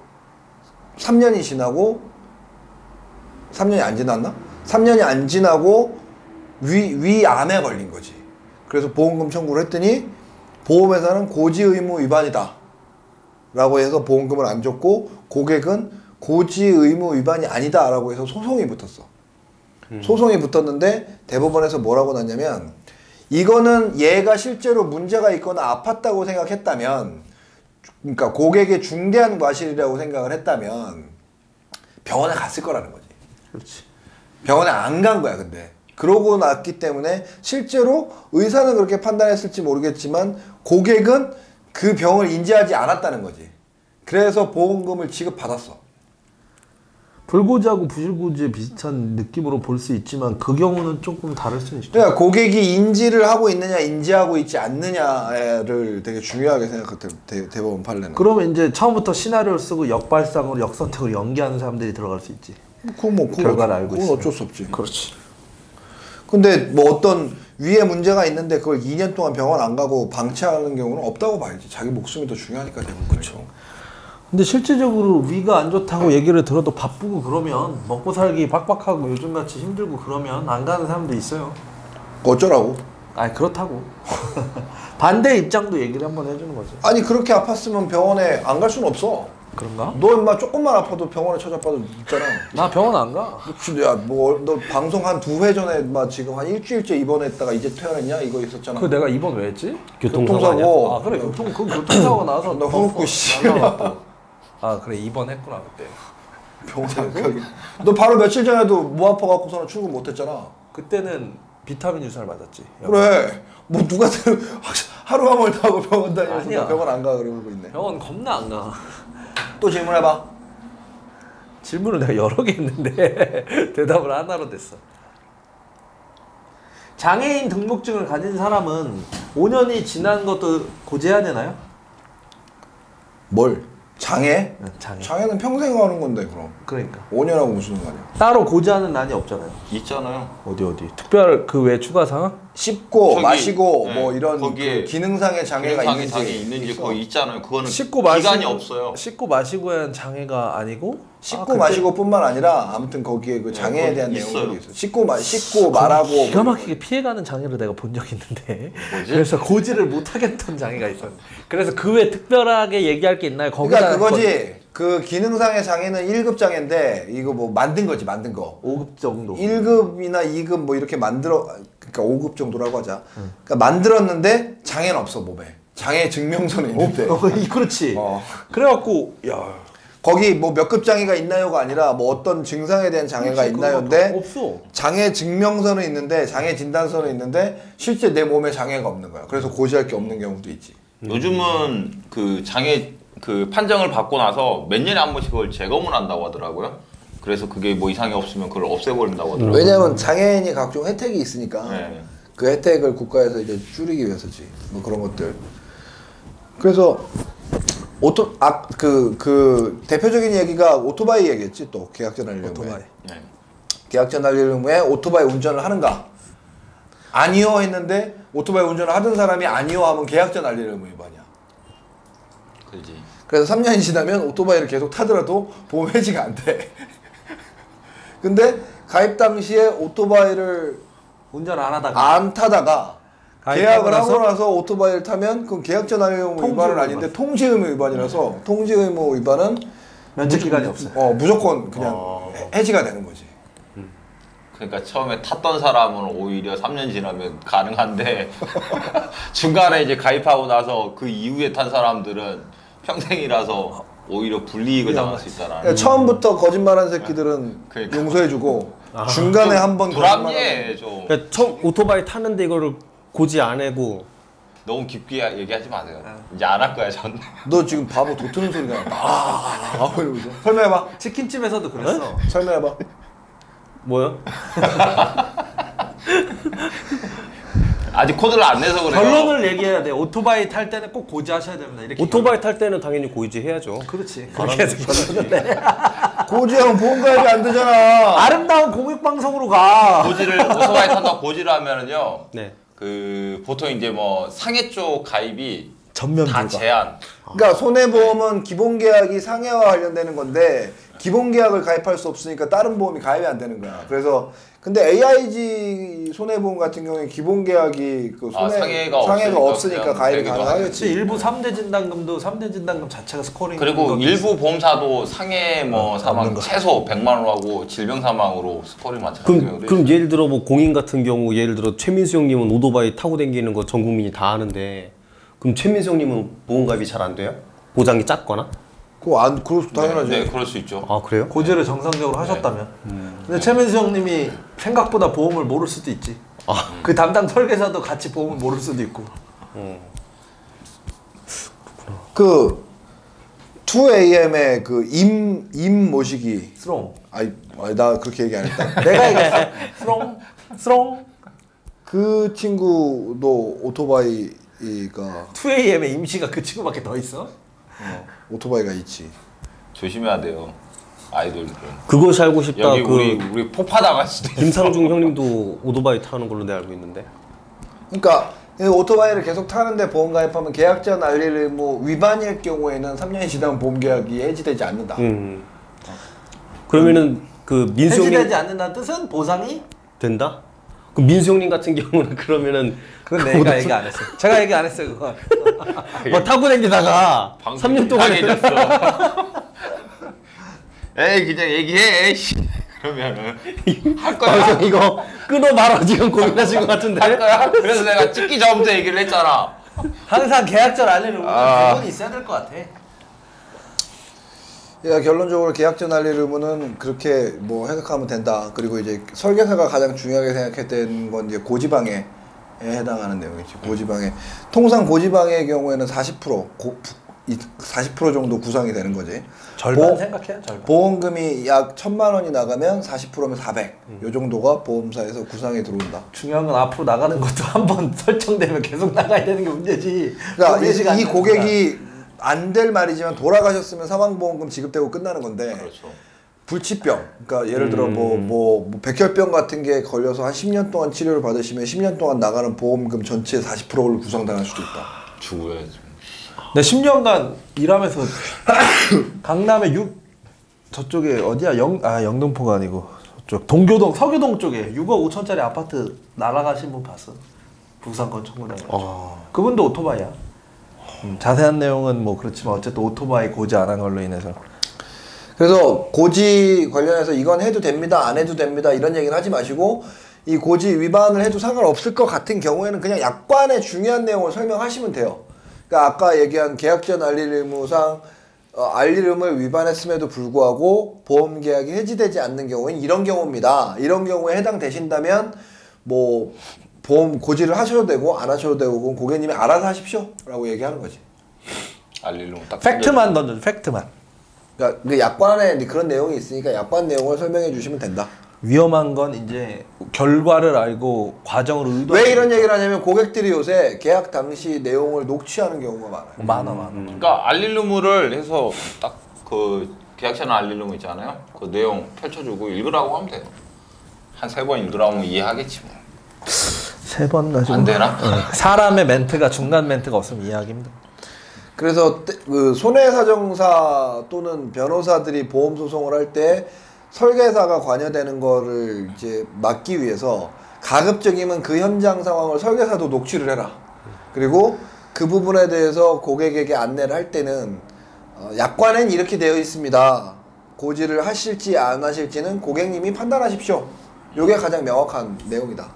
3년이 지나고 3년이 안 지났나? 3년이 안 지나고 위암에 걸린 거지. 그래서 보험금 청구를 했더니 보험회사는 고지의무 위반이다 라고 해서 보험금을 안 줬고 고객은 고지의무 위반이 아니다 라고 해서 소송이 붙었어. 소송이 붙었는데 대법원에서 뭐라고 났냐면 이거는 얘가 실제로 문제가 있거나 아팠다고 생각했다면 그러니까 고객의 중대한 과실이라고 생각을 했다면 병원에 갔을 거라는 거지. 그렇지. 병원에 안 간 거야 근데 그러고 났기 때문에 실제로 의사는 그렇게 판단했을지 모르겠지만 고객은 그 병을 인지하지 않았다는 거지 그래서 보험금을 지급받았어 불고지하고 부실고지에 비슷한 느낌으로 볼 수 있지만 그 경우는 조금 다를 수는 있죠 그러니까 고객이 인지를 하고 있느냐 인지하고 있지 않느냐를 되게 중요하게 생각해 대법원 판례는 그러면 이제 처음부터 시나리오를 쓰고 역발상으로 역선택으로 연기하는 사람들이 들어갈 수 있지 결과를 알고 그건 있어요. 어쩔 수 없지 그렇지 근데 뭐 어떤 위에 문제가 있는데 그걸 2년 동안 병원 안 가고 방치하는 경우는 없다고 봐야지 자기 목숨이 더 중요하니까 대부분 그렇죠 근데 실질적으로 위가 안 좋다고 얘기를 들어도 바쁘고 그러면 먹고 살기 빡빡하고 요즘같이 힘들고 그러면 안 가는 사람도 있어요 어쩌라고 아니 그렇다고 반대 입장도 얘기를 한번 해주는 거지 아니 그렇게 아팠으면 병원에 안 갈 수는 없어 그런가? 너 인마 조금만 아파도 병원에 찾아봐도 있잖아 나 병원 안 가. 너 방송 한 2회 전에 막 지금 한 일주일째 입원했다가 이제 퇴원했냐 이거 있었잖아. 그 내가 입원 왜 했지? 교통사고. 아 그래 교통사고가 나서 너 후루꾸 씨. 아 그래 입원했구나 그때. 병원 가기. 너 바로 며칠 전에도 목 아파갖고서는 출근 못했잖아. 그때는 비타민 주사를 맞았지. 그래. 뭐 누가 하루가 멀다고 병원 다니면서 아니야. 나 병원 안 가 그러고 있네. 병원 겁나 안 가. 또 질문해봐. 질문을 내가 여러 개 했는데 대답을 하나로 됐어. 장애인 등록증을 가진 사람은 5년이 지난 것도 고지해야 되나요? 뭘? 장애? 응, 장애. 장애는 평생 하는 건데 그럼. 그러니까 5년하고 무슨 상관이야? 따로 고지하는 난이 없잖아요. 있잖아요. 어디 특별 그 외 추가 사항? 씹고 저기, 마시고 네, 뭐 이런 거기에 그 기능상의 장애가 장애 있는지, 있는지 있어. 거기 있잖아요. 그거는 씹고 기간이 마시고 없어요. 씹고 마시고의 장애가 아니고 씹고 그때 마시고뿐만 아니라 아무튼 거기에 그 장애에 거기 대한 있어요. 내용들이 있어. 씹고 말하고 기가 막히게 피해가는 장애를 내가 본 적이 있는데 뭐지? 그래서 고지를 못 하겠던 장애가 있었는데 그래서 그 외 특별하게 얘기할 게 있나요? 그러니까 거기다 그거지. 그 기능상의 장애는 1급 장애인데 이거 뭐 만든 거지 만든 거. 5급 정도. 1급이나 2급 뭐 이렇게 만들어 그러니까 5급 정도라고 하자. 그러니까 만들었는데 장애는 없어 몸에. 장애 증명서는 있는데. 그렇지. 어. 그래갖고 야 거기 뭐 몇 급 장애가 있나요가 아니라 뭐 어떤 증상에 대한 장애가 그렇지, 있나요인데 없어. 장애 증명서는 있는데 장애 진단서는 있는데 실제 내 몸에 장애가 없는 거야. 그래서 고지할 게 없는 경우도 있지. 요즘은 그 장애 그 판정을 받고 나서 몇 년에 한 번씩 그걸 재검을 한다고 하더라고요. 그래서 그게 뭐 이상이 없으면 그걸 없애버린다고 하더라고요. 왜냐면 장애인이 각종 혜택이 있으니까 네. 그 혜택을 국가에서 이제 줄이기 위해서지. 뭐 그런 것들. 그래서 그 대표적인 얘기가 오토바이 얘기했지 또 계약전 하려면. 오토바이. 네. 계약전 하려면 오토바이 운전을 하는가? 아니요 했는데 오토바이 운전을 하던 사람이 아니요 하면 계약전 알리려면 위반이야. 그지. 그래서 3년이 지나면 오토바이를 계속 타더라도 보험 해지가 안 돼. 근데 가입 당시에 오토바이를 운전 안 하다가 안 타다가 가입하고 계약을 하고 나서 나서 오토바이를 타면 그건 계약전 알리려면 통지 위반은 의무 아닌데 통지 의무 위반이라서 통지 의무 위반은 면책 기간이 없어요. 무조건 그냥 해지가 되는 거지. 그러니까 처음에 탔던 사람은 오히려 3년 지나면 가능한데 중간에 이제 가입하고 나서 그 이후에 탄 사람들은 평생이라서 오히려 불이익을 당할 수 있다라는. 그러니까 처음부터 거짓말한 새끼들은 그러니까. 용서해주고 중간에 한번 불합리해 좀. 그러니까 처음 오토바이 탔는데 이거를 고지 안 하고 너무 깊게 얘기하지 마세요. 이제 안 할 거야 전. 너 지금 바보 도트는 소리가 나. 이러면서 설명해봐. 치킨집에서도 그랬어. 설명해봐. 뭐요? 아직 코드를 안 내서 그래요. 결론을 얘기해야 돼. 오토바이 탈 때는 꼭 고지하셔야 됩니다. 이렇게 오토바이 탈 때는 당연히 고지해야죠. 그렇지. 그렇게 해서 결론을 내. 고지하면 보험 가입이 안 되잖아. 아름다운 공익 방송으로 가. 고지를 오토바이 탄다고 고지를 하면은요. 네. 그 보통 이제 뭐 상해 쪽 가입이 전면 다 불가. 제한. 그러니까 손해보험은 기본 계약이 상해와 관련되는 건데 기본 계약을 가입할 수 없으니까 다른 보험이 가입이 안 되는 거야. 그래서 근데 AIG 손해보험 같은 경우에 기본 계약이 그 상해가 없으니까 그냥 가입이 되기도 그렇지. 가능하겠지. 일부 3대 진단금도 3대 진단금 자체가 스코링. 그리고 일부 보험사도 상해 뭐 사망 없는 거. 최소 100만 원하고 질병 사망으로 스코링 맞춰요. 그럼 예를 들어 뭐 공인 같은 경우 예를 들어 최민수 형님은 오토바이 타고 다니는 거 전 국민이 다 아는데 그럼 최민수 형님은 보험 가입이 잘 안 돼요? 보장이 작거나? 그럴 당연하지. 네, 그럴 수 있죠. 아 그래요? 고지를 정상적으로 하셨다면. 근데 최민수 형님이 생각보다 보험을 모를 수도 있지. 그 담당 설계사도 같이 보험을 모를 수도 있고. 그 2AM의 그 임 모시기. 스롱. 아니 나 그렇게 얘기 안 했다. 내가 얘기했어. 스롱. 그 친구도 오토바이가 2AM의 임시가 그 친구밖에 더 있어? 오토바이가 있지. 조심해야 돼요. 아이돌들은. 그것이 알고 싶다. 여기 그 우리 폭파 당할 수도 있어. 김상중 형님도 오토바이 타는 걸로 내가 알고 있는데. 그러니까 이 오토바이를 계속 타는데 보험 가입하면 계약전 알릴 의무 위반일 경우에는 3년이 지나면 보험 계약이 해지되지 않는다. 그러면은 그 민수 형님 해지되지 않는다는 뜻은 보상이? 된다? 그 민수 형님 같은 경우는 그러면은 그건 내가 얘기 안 했어요. 제가 얘기 안 했어요, 그거. 뭐 타고 다니다가 3년 동안에 이상해졌어. 에이 그냥 얘기해. 에이씨. 그러면은 할 거야. 방송 이거 끊어 말아 지금 고민하신 것 같은데. 할 거야. 그래서 내가 찍기 전부터 얘기를 했잖아. 항상 계약전 알리는 대본이 있어야 될 것 같아. 그러니까 결론적으로 계약전 알릴 의무는 그렇게 뭐 해석하면 된다. 그리고 이제 설계사가 가장 중요하게 생각했던 건 이제 고지방해 해당하는 내용이지. 고지방해. 통상 고지방해의 경우에는 40% 정도 구상이 되는 거지. 절반 생각해요. 절반. 보험금이 약 1,000만 원이 나가면 40%면 400. 요 정도가 보험사에서 구상이 들어온다. 중요한 건 앞으로 나가는 것도 한번 설정되면 계속 나가야 되는 게 문제지. 그러니까 이 고객이 안 될 말이지만 돌아가셨으면 사망보험금 지급되고 끝나는 건데 그렇죠. 불치병, 그러니까 예를 들어 뭐 백혈병 같은 게 걸려서 한 10년 동안 치료를 받으시면 10년 동안 나가는 보험금 전체의 40%를 구상당할 수도 있다. 죽어야지. 내 10년간 일하면서 강남의 저쪽에 어디야? 영등포가 아니고 저쪽 동교동 서교동 쪽에 6억 5천짜리 아파트 날아가신 분 봤어. 부산권 청구당해가지고. 그분도 오토바이야. 자세한 내용은 뭐 그렇지만 어쨌든 오토바이 고지 안 한 걸로 인해서. 그래서 고지 관련해서 이건 해도 됩니다, 안 해도 됩니다 이런 얘기는 하지 마시고 이 고지 위반을 해도 상관없을 것 같은 경우에는 그냥 약관의 중요한 내용을 설명하시면 돼요. 그러니까 아까 얘기한 계약 전 알릴 의무상 알릴 의무를 위반했음에도 불구하고 보험 계약이 해지되지 않는 경우는 이런 경우입니다. 이런 경우에 해당되신다면 뭐 보험 고지를 하셔도 되고 안 하셔도 되고 그건 고객님이 알아서 하십시오 라고 얘기하는 거지. 알릴로 딱 팩트만 던져줘. 팩트만. 그러니까 그 약관에 그런 내용이 있으니까 약관 내용을 설명해 주시면 된다. 위험한 건 이제 결과를 알고 과정을 왜 이런 얘기를 하냐면 고객들이 요새 계약 당시 내용을 녹취하는 경우가 많아요. 많아. 그러니까 알릴 의무를 해서 딱 그 계약서는 알릴 의무 있잖아요. 그 내용 펼쳐주고 읽으라고 하면 돼요. 한 3번 읽으라고 하면 이해하겠지 뭐. 3번 가지고 안 되나? 사람의 멘트가 중간 멘트가 없으면 이해하기 힘들어. 그래서 그 손해사정사 또는 변호사들이 보험 소송을 할 때 설계사가 관여되는 거를 이제 막기 위해서 가급적이면 그 현장 상황을 설계사도 녹취를 해라. 그리고 그 부분에 대해서 고객에게 안내를 할 때는 약관엔 이렇게 되어 있습니다. 고지를 하실지 안 하실지는 고객님이 판단하십시오. 요게 가장 명확한 내용이다.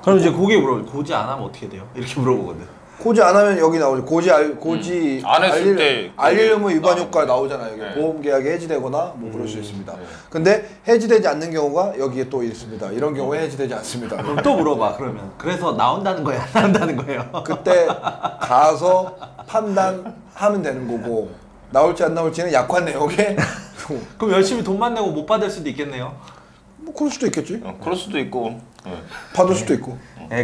그럼 이제 고객이 고지 안 하면 어떻게 돼요? 이렇게 물어보거든. 고지 안 하면 여기 나오죠. 고지 안 했을 때 알릴 의무 위반 효과 나오잖아요. 여기 네. 보험 계약이 해지되거나 뭐 그럴 수 있습니다. 근데 해지되지 않는 경우가 여기에 또 있습니다. 이런 경우에 해지되지 않습니다. 그럼 또 물어봐. 그러면 그래서 나온다는 거예요? 안 나온다는 거예요? 그때 가서 판단하면 되는 거고 나올지 안 나올지는 약관 내용에 그럼 열심히 돈만 내고 못 받을 수도 있겠네요. 뭐 그럴 수도 있겠지. 그럴 수도 있고. 받을 수도 있고.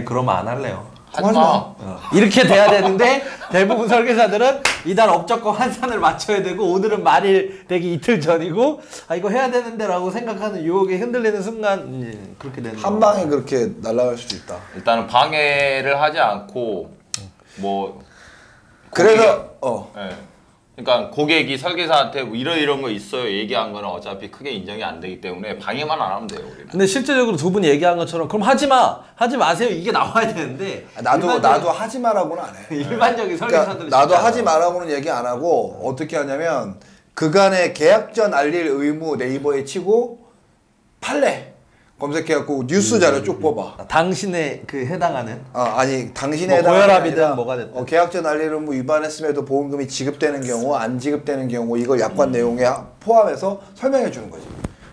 그러면 안 할래요. 하지 마. 이렇게 돼야 되는데 대부분 설계사들은 이달 업적과 환산을 맞춰야 되고 오늘은 말일 되기 이틀 전이고 이거 해야 되는데 라고 생각하는 유혹에 흔들리는 순간 그렇게 되는 한 방에 그렇게 날아갈 수도 있다. 일단은 방해를 하지 않고 뭐 그래서 예. 그러니까 고객이 설계사한테 뭐 이런 거 있어요 얘기한 거는 어차피 크게 인정이 안 되기 때문에 방해만 안 하면 돼요 우리는. 근데 실제적으로 두 분이 얘기한 것처럼 그럼 하지 마세요 이게 나와야 되는데 나도 하지 마라고는 안 해. 일반적인 설계사들은 그러니까 나도 하지 마라고는 얘기 안 하고 어떻게 하냐면 그간의 계약 전 알릴 의무 네이버에 치고 판례 검색해갖고 뉴스 자료 쭉 뽑아. 당신의 그 해당하는 아니 당신에 뭐 해당하는 고혈압이든 아니라 뭐가 됐든. 계약 전 알릴 의무 위반했음에도 보험금이 지급되는 경우 안 지급되는 경우 이걸 약관 내용에 포함해서 설명해 주는 거지.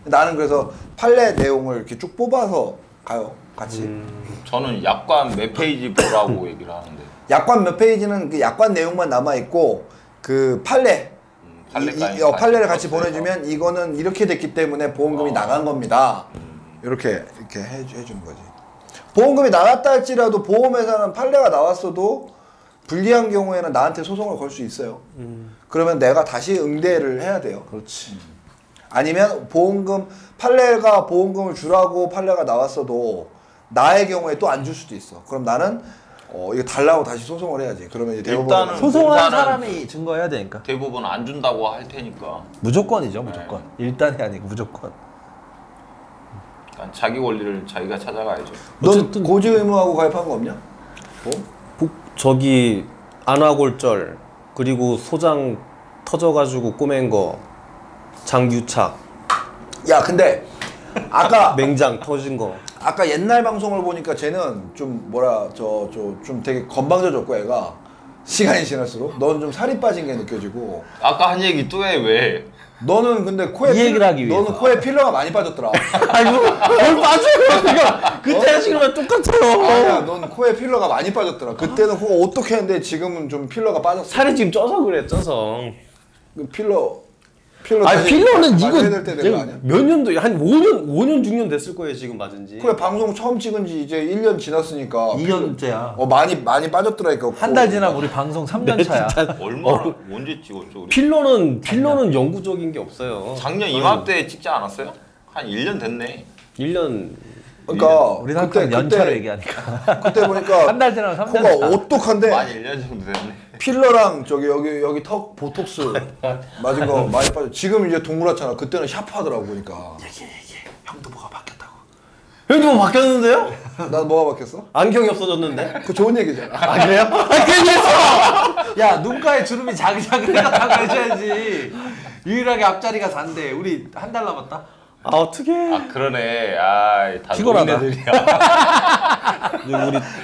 나는 그래서 판례 내용을 이렇게 쭉 뽑아서 가요 같이. 저는 약관 몇 페이지 보라고 얘기를 하는데. 약관 몇 페이지는 그 약관 내용만 남아 있고 그 판례 판례를 같이 보내주면 이거는 이렇게 됐기 때문에 보험금이 나간 겁니다. 이렇게 해주는 거지. 보험금이 나갔다 할지라도 보험회사는 판례가 나왔어도 불리한 경우에는 나한테 소송을 걸 수 있어요. 그러면 내가 다시 응대를 해야 돼요. 그렇지. 아니면 판례가 보험금을 주라고 판례가 나왔어도 나의 경우에 또 안 줄 수도 있어. 그럼 나는 이거 달라고 다시 소송을 해야지. 그러면 이제 대법원 일단은 소송한 일단은 사람이 증거해야 되니까. 대부분 안 준다고 할 테니까. 무조건이죠, 무조건. 일단이 아니고 무조건. 그러니까 자기 권리를 자기가 찾아가야죠. 넌 고지 의무하고 가입한 거 없냐? 뭐? 저기 안화골절 그리고 소장 터져가지고 꼬맨 거 장유착 야 근데 아까 맹장 터진 거 옛날 방송을 보니까 쟤는 좀 좀 되게 건방져졌고 애가 시간이 지날수록 너는 좀 살이 빠진 게 느껴지고 아까 한 얘기 또 해 왜? 너는 근데 코에 이 얘기를 하기 위해서. 너는 코에 필러가 많이 빠졌더라. 아이고 뭘 빠져요 그러니까 그때 지금은 똑같아요. 아니야, 넌 코에 필러가 많이 빠졌더라. 그때는 코 어떻게 했는데 지금은 좀 필러가 빠졌어. 살이 지금 쪄서 그래 쪄서. 그 필러 아니 다시 필러는 이거 맞아야 될때 된 거 아니야? 몇 년도 한 5년 6년 됐을 거예요 지금 맞은지. 그래 방송 처음 찍은 지 이제 1년 지났으니까 2년째야. 많이 빠졌더라니까. 한 달 지나면 우리 방송 3년 차야. 얼마나 언제 찍었죠 우리? 필러는 영구적인 게 없어요. 작년 이맘때 찍지 않았어요? 한 1년 됐네. 1년. 그러니까 우리는 항상 연차로 얘기하니까. 그때 보니까 한 달 지나면 3년 코가 차. 오똑한데 만 1년 정도 됐네. 필러랑 저기 여기 턱 보톡스 맞은 거 많이 빠져. 지금 이제 동그랗잖아. 그때는 샤프하더라고 보니까. 형도 뭐가 바뀌었다고. 형도 뭐 바뀌었는데요? 난 뭐가 바뀌었어? 안경이 없어졌는데? 그 좋은 얘기잖아. 아 그래요? 야 눈가에 주름이 자글자글해서 당해줘야지. 유일하게 앞자리가 4인데 우리 한 달 남았다. 아 어떡해. 아 그러네. 다 피곤하다. 노인네들이야.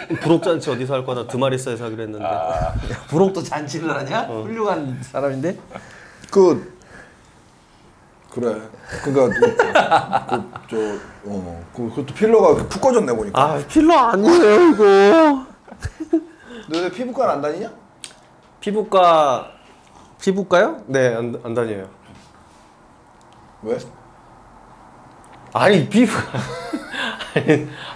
우리 부록잔치 어디서 할 거다 드마리사에서 하기로 했는데. 부록도 잔치를 하냐? 훌륭한 사람인데. 그래. 그러니까 그것도 필러가 푹 꺼졌네 보니까. 아 필러 아니에요 이거. 너네 피부과 안 다니냐? 피부과요? 네 안 다녀요. 왜? 아니 피부과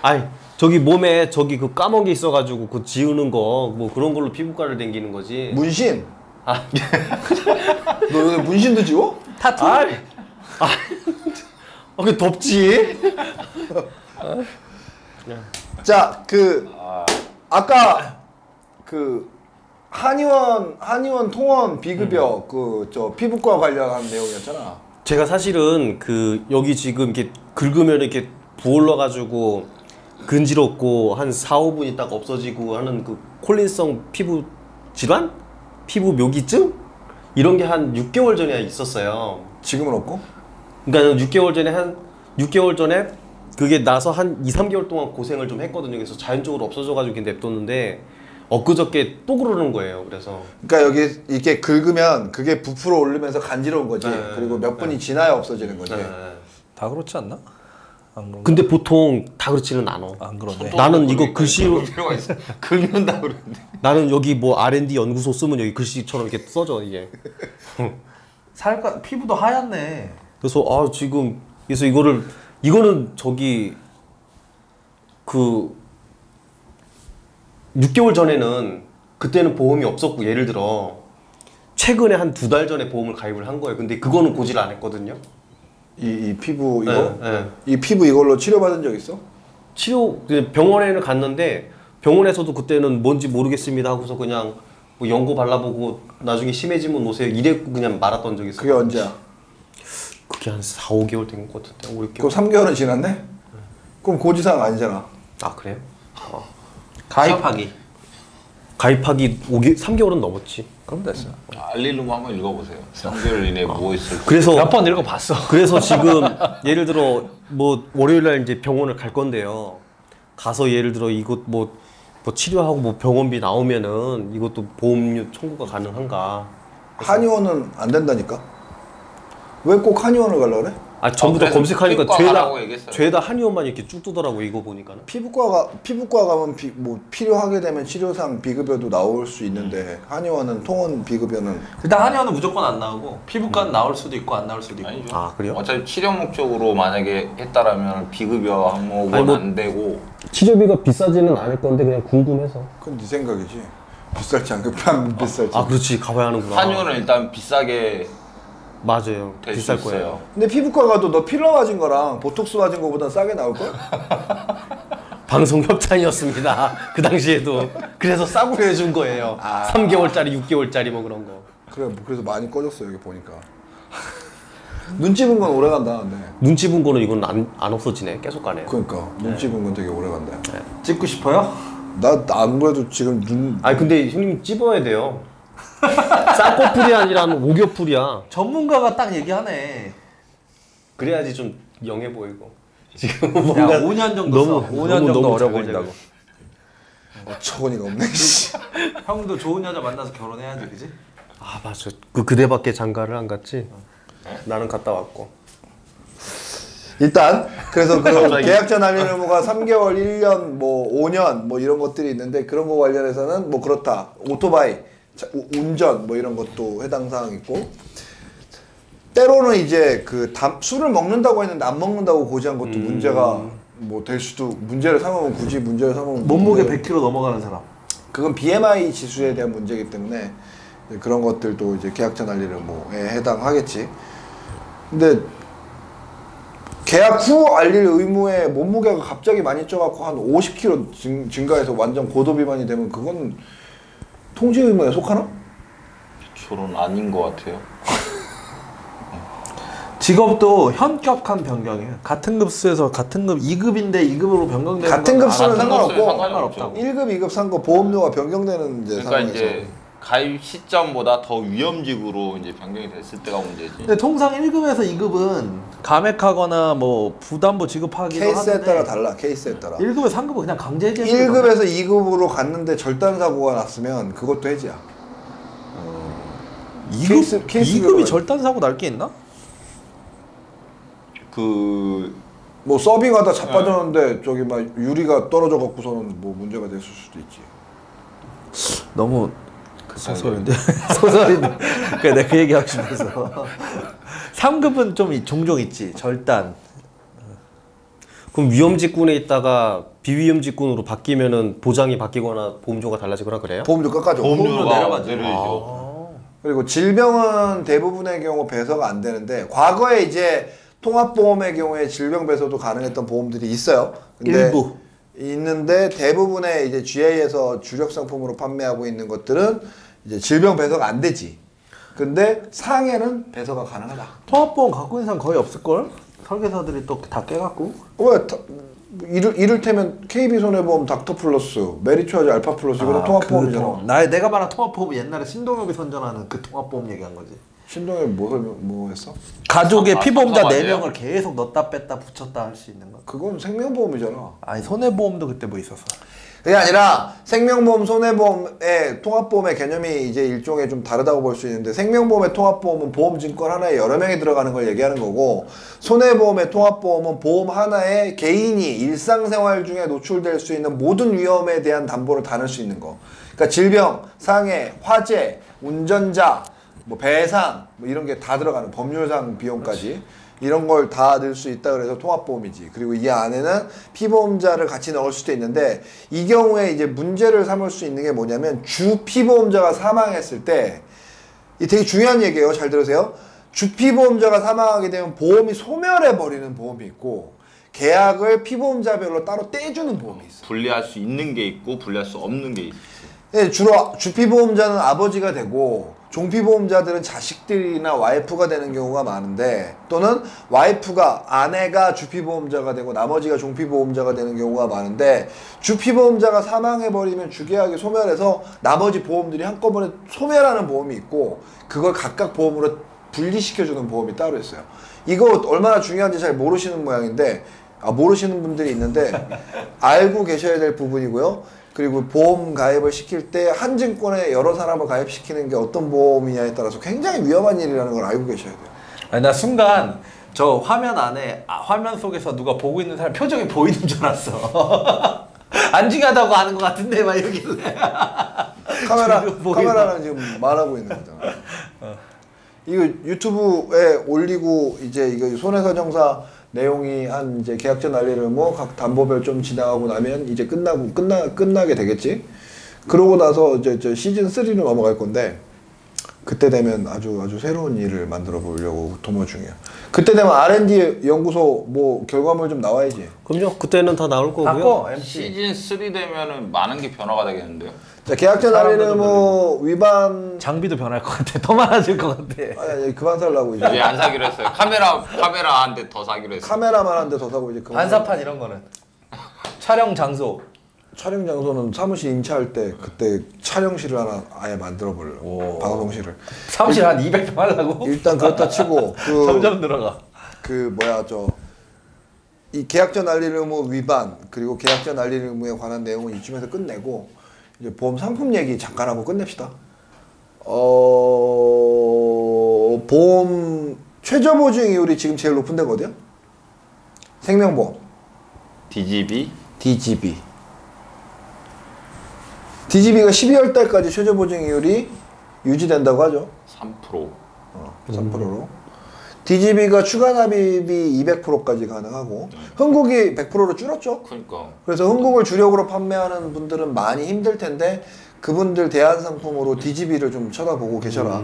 아니 저기 몸에 저기 그 까먹은 게 있어가지고 그 지우는 거 뭐 그런 걸로 피부과를 댕기는 거지. 문신. 아, 너 요새 문신도 지워? 타투. 그 덥지. 자, 아까 그 한의원 통원 비급여 그 저 피부과 관련한 내용이었잖아. 제가 사실은 그 여기 지금 이렇게 긁으면 이렇게 부올러가지고 근지럽고 한 4, 5분 있다가 없어지고 하는 그 콜린성 피부 질환? 피부 묘기증? 이런 게 한 6개월 전에 있었어요. 지금은 없고? 그러니까 6개월 전에 그게 나서 한 2, 3개월 동안 고생을 좀 했거든요. 그래서 자연적으로 없어져가지고 이렇게 냅뒀는데 엊그저께 또 그러는 거예요. 그래서 그러니까 여기 이렇게 긁으면 그게 부풀어 오르면서 간지러운 거지. 네, 그리고 몇 분이 지나야 없어지는 거지. 다 그렇지 않나? 안 그런가? 근데 보통 다 그렇지는 않아. 안 그러네. 나는 이거 글씨로 필요가 있어. 긁는다 그러는데. 나는 여기 뭐 R&D 연구소 쓰면 여기 글씨처럼 이렇게 써져 이게. 피부도 하얗네. 그래서 지금 그래서 이거는 저기 그 6개월 전에는 그때는 보험이 없었고 예를 들어 최근에 한 2달 전에 보험을 가입을 한 거예요. 근데 그거는 고지를 안 했거든요. 이 피부 이거? 네. 이 피부 이걸로 치료받은 적 있어? 병원에는 갔는데 병원에서도 그때는 뭔지 모르겠습니다 하고서 그냥 뭐 연고 발라보고 나중에 심해지면 오세요 이랬고 그냥 말았던 적이 있어요. 그게 언제야? 그게 한 4, 5개월 된 것 같은데 5, 6개월. 그럼 3개월은 지났네? 그럼 고지사항 아니잖아. 아 그래요? 가입하기. 3개월은 넘었지. 그럼 됐어. 알릴룸 한번 읽어보세요. 3개월 이내에 뭐 했을까? 그래서 몇 번 읽어봤어. 그래서 지금 예를 들어 뭐 월요일날 이제 병원을 갈 건데요. 가서 예를 들어 이것 뭐 치료하고 뭐 병원비 나오면은 이것도 보험료 청구가 가능한가? 한의원은 안 된다니까? 왜 꼭 한의원을 가려고 그래? 전부 다 그래서 검색하니까 피부과 가라고 얘기했어요. 죄다 한의원만 이렇게 쭉 뜨더라고 이거 보니까는. 피부과 가면 뭐 필요하게 되면 치료상 비급여도 나올 수 있는데 한의원은 통원 비급여는 일단 한의원은 무조건 안 나오고 피부과는 나올 수도 있고 안 나올 수도 있고. 아니죠. 아 그래요? 어차피 치료 목적으로 만약에 했다라면 비급여 항목은 아니, 뭐- 안 되고 치료비가 비싸지는 않을 건데 그냥 궁금해서. 그건 네 생각이지. 비쌀지 안 비쌀지. 그렇지 가봐야 하는구나. 한의원은 일단 비싸게 맞아요. 될 비쌀 수 거예요. 있어요. 근데 피부과 가도 너 필러 맞은 거랑 보톡스 맞은 거보다 싸게 나올걸? 방송 협찬이었습니다. 그 당시에도 그래서 싸구려 해준 거예요. 3개월짜리, 6개월짜리 뭐 그런 거. 그래, 뭐 그래서 많이 꺼졌어 여기 보니까. 눈 찝은 건 오래 간다 근데. 눈치 본 거는 이건 안 없어지네. 계속 가네. 그러니까 눈 찝은 건 되게 오래 간다. 찍고 싶어요? 나 안 그래도 지금 눈 아니 근데 형님 찝어야 돼요. 쌍꺼풀이 아니라 오겹풀이야. 전문가가 딱 얘기하네. 그래야지 좀 영해 보이고. 지금 야, 뭔가 5년 정도 써. 5년 정도 어려 보인다고. 어처구니가 없네. 씨. 형도 좋은 여자 만나서 결혼해야지, 그지? 아 맞아. 그 그대밖에 장가를 안 갔지. 나는 갔다 왔고. 일단 그래서 그 갑자기. 계약자 날리는 의무가 3개월, 1년, 뭐 5년 뭐 이런 것들이 있는데 그런 거 관련해서는 뭐 그렇다. 오토바이, 운전 뭐 이런 것도 해당 사항 있고 때로는 이제 그 술을 먹는다고 했는데 안 먹는다고 고지한 것도 문제가 뭐 될 수도 문제를 삼으면 굳이 문제를 삼으면 몸무게 100kg 넘어가는 사람. 그건 BMI 지수에 대한 문제이기 때문에 그런 것들도 이제 계약자 날리는 의무에 해당하겠지. 근데 계약 후 알릴 의무에 몸무게가 갑자기 많이 쪄갖고 한 50kg 증가해서 완전 고도 비만이 되면 그건 통지 의무에 속하나? 저는 아닌 것 같아요. 직업도 현격한 변경이에요. 같은 급수에서 같은 급 2급인데 2급으로 변경되는 같은 건 급수는 같은 상관없고 급수에 상관없죠. 1급, 2급, 3급 보험료가 변경되는 이제 그러니까 상황에서 이제 가입 시점보다 더 위험직으로 이제 변경이 됐을 때가 문제지. 근데 통상 1급에서 2급은 감액하거나 뭐 부담보 지급하기도 케이스에 하는데 따라 달라. 케이스에 따라 1급에 3급은 그냥 강제 해제. 1급에서 2급으로 갔는데 절단 사고가 났으면 그것도 해지야. 2급, 케이스 2급이 절단 사고 날 게 있나? 그 뭐 서빙하다 자빠졌는데 저기 막 유리가 떨어져 갖고서는 뭐 문제가 됐을 수도 있지. 너무 소설인데 소설인데 그래 내가 그 얘기하고 싶어서 3급은 좀 종종 있지. 절단. 그럼 위험직군에 있다가 비위험직군으로 바뀌면은 보장이 바뀌거나 보험료가 달라지거나 그래요? 보험료 깎아줘. 보험료가 내려지죠. 그리고 질병은 대부분의 경우 배서가 안 되는데 과거에 이제 통합보험의 경우에 질병 배서도 가능했던 보험들이 있어요. 근데 일부 있는데 대부분의 이제 GA에서 주력 상품으로 판매하고 있는 것들은 이제 질병 배서가 안 되지. 근데 상해는 배서가 가능하다. 통합보험 갖고 있는 사람 거의 없을걸? 설계사들이 또 다 깨갖고. 왜 이를테면 KB손해보험 닥터플러스, 메리츠아즈 알파플러스 이거는 통합보험이잖아. 내가 말한 통합보험 옛날에 신동엽이 선전하는 그 통합보험 얘기한 거지. 신동엽 뭐 했어? 가족의 피보험자 상담 4명을 계속 넣었다 뺐다 붙였다 할 수 있는 거. 그건 생명보험이잖아. 아니 손해보험도 그때 뭐 있었어. 그게 아니라 생명보험, 손해보험의 통합보험의 개념이 이제 일종의 좀 다르다고 볼 수 있는데 생명보험의 통합보험은 보험증권 하나에 여러 명이 들어가는 걸 얘기하는 거고 손해보험의 통합보험은 보험 하나에 개인이 일상생활 중에 노출될 수 있는 모든 위험에 대한 담보를 다 넣을 수 있는 거. 그러니까 질병, 상해, 화재, 운전자, 뭐 배상 뭐 이런 게 다 들어가는 법률상 비용까지 이런 걸 다 넣을 수 있다 그래서 통합보험이지. 그리고 이 안에는 피보험자를 같이 넣을 수도 있는데 이 경우에 이제 문제를 삼을 수 있는 게 뭐냐면 주 피보험자가 사망했을 때 이 되게 중요한 얘기예요. 잘 들으세요. 주 피보험자가 사망하게 되면 보험이 소멸해 버리는 보험이 있고 계약을 피보험자별로 따로 떼주는 보험이 있어. 분리할 수 있는 게 있고 분리할 수 없는 게 있어. 네, 주로 주피보험자는 아버지가 되고 종피보험자들은 자식들이나 와이프가 되는 경우가 많은데 또는 와이프가 아내가 주피보험자가 되고 나머지가 종피보험자가 되는 경우가 많은데 주피보험자가 사망해버리면 주계약이 소멸해서 나머지 보험들이 한꺼번에 소멸하는 보험이 있고 그걸 각각 보험으로 분리시켜주는 보험이 따로 있어요. 이거 얼마나 중요한지 잘 모르시는 모양인데 모르시는 분들이 있는데 알고 계셔야 될 부분이고요. 그리고 보험 가입을 시킬 때 한 증권에 여러 사람을 가입시키는 게 어떤 보험이냐에 따라서 굉장히 위험한 일이라는 걸 알고 계셔야 돼요. 아니 나 순간 저 화면 안에 화면 속에서 누가 보고 있는 사람 표정이 보이는 줄 알았어. 안중하다고 하는 것 같은데 막 이러길래. 카메라는 지금 말하고 있는 거잖아. 이거 유튜브에 올리고 이제 이거 손해사정사 내용이 한 이제 계약자 날리를 뭐 각 담보별 좀 지나가고 나면 이제 끝나게 되겠지. 그러고 나서 이제 저 시즌 3로 넘어갈 건데 그때 되면 아주 새로운 일을 만들어 보려고 도모 중이에요. 그때 되면 R&D 연구소 뭐 결과물 좀 나와야지. 그럼요. 그때는 다 나올 거고요. 바꿔 MC. 시즌 3 되면은 많은 게 변화가 되겠는데요. 자, 계약자 날리는 뭐 위반 장비도 변할 것 같아. 더 많아질 것 같아. 아니 그만 살라고 이제. 이제 안 사기로 했어요. 카메라 한 대 더 사기로 했어요. 카메라만 한 대 더 사고 이제 그만. 반사판 이런 거는 촬영 장소. 촬영 장소는 사무실 임차할 때 그때 촬영실을 하나 아예 만들어 보려고. 방송실을. 사무실 한 200평 하려고? 일단 그렇다 치고 점점 늘어가. 그 뭐야 저 이 계약전 알릴 의무 위반 그리고 계약전 알릴 의무에 관한 내용은 이쯤에서 끝내고 이제 보험 상품 얘기 잠깐 하고 끝냅시다. 보험 최저 보증 이율이 지금 제일 높은 데가 어디야? 생명보험. DGB? DGB. DGB가 12월 달까지 최저 보증 이율이 유지된다고 하죠. 3%. 3%로. DGB가 추가 납입이 200%까지 가능하고 흥국이 100%로 줄었죠. 그러니까. 그래서 흥국을 주력으로 판매하는 분들은 많이 힘들 텐데 그분들 대안 상품으로 DGB를 좀 쳐다보고 계셔라.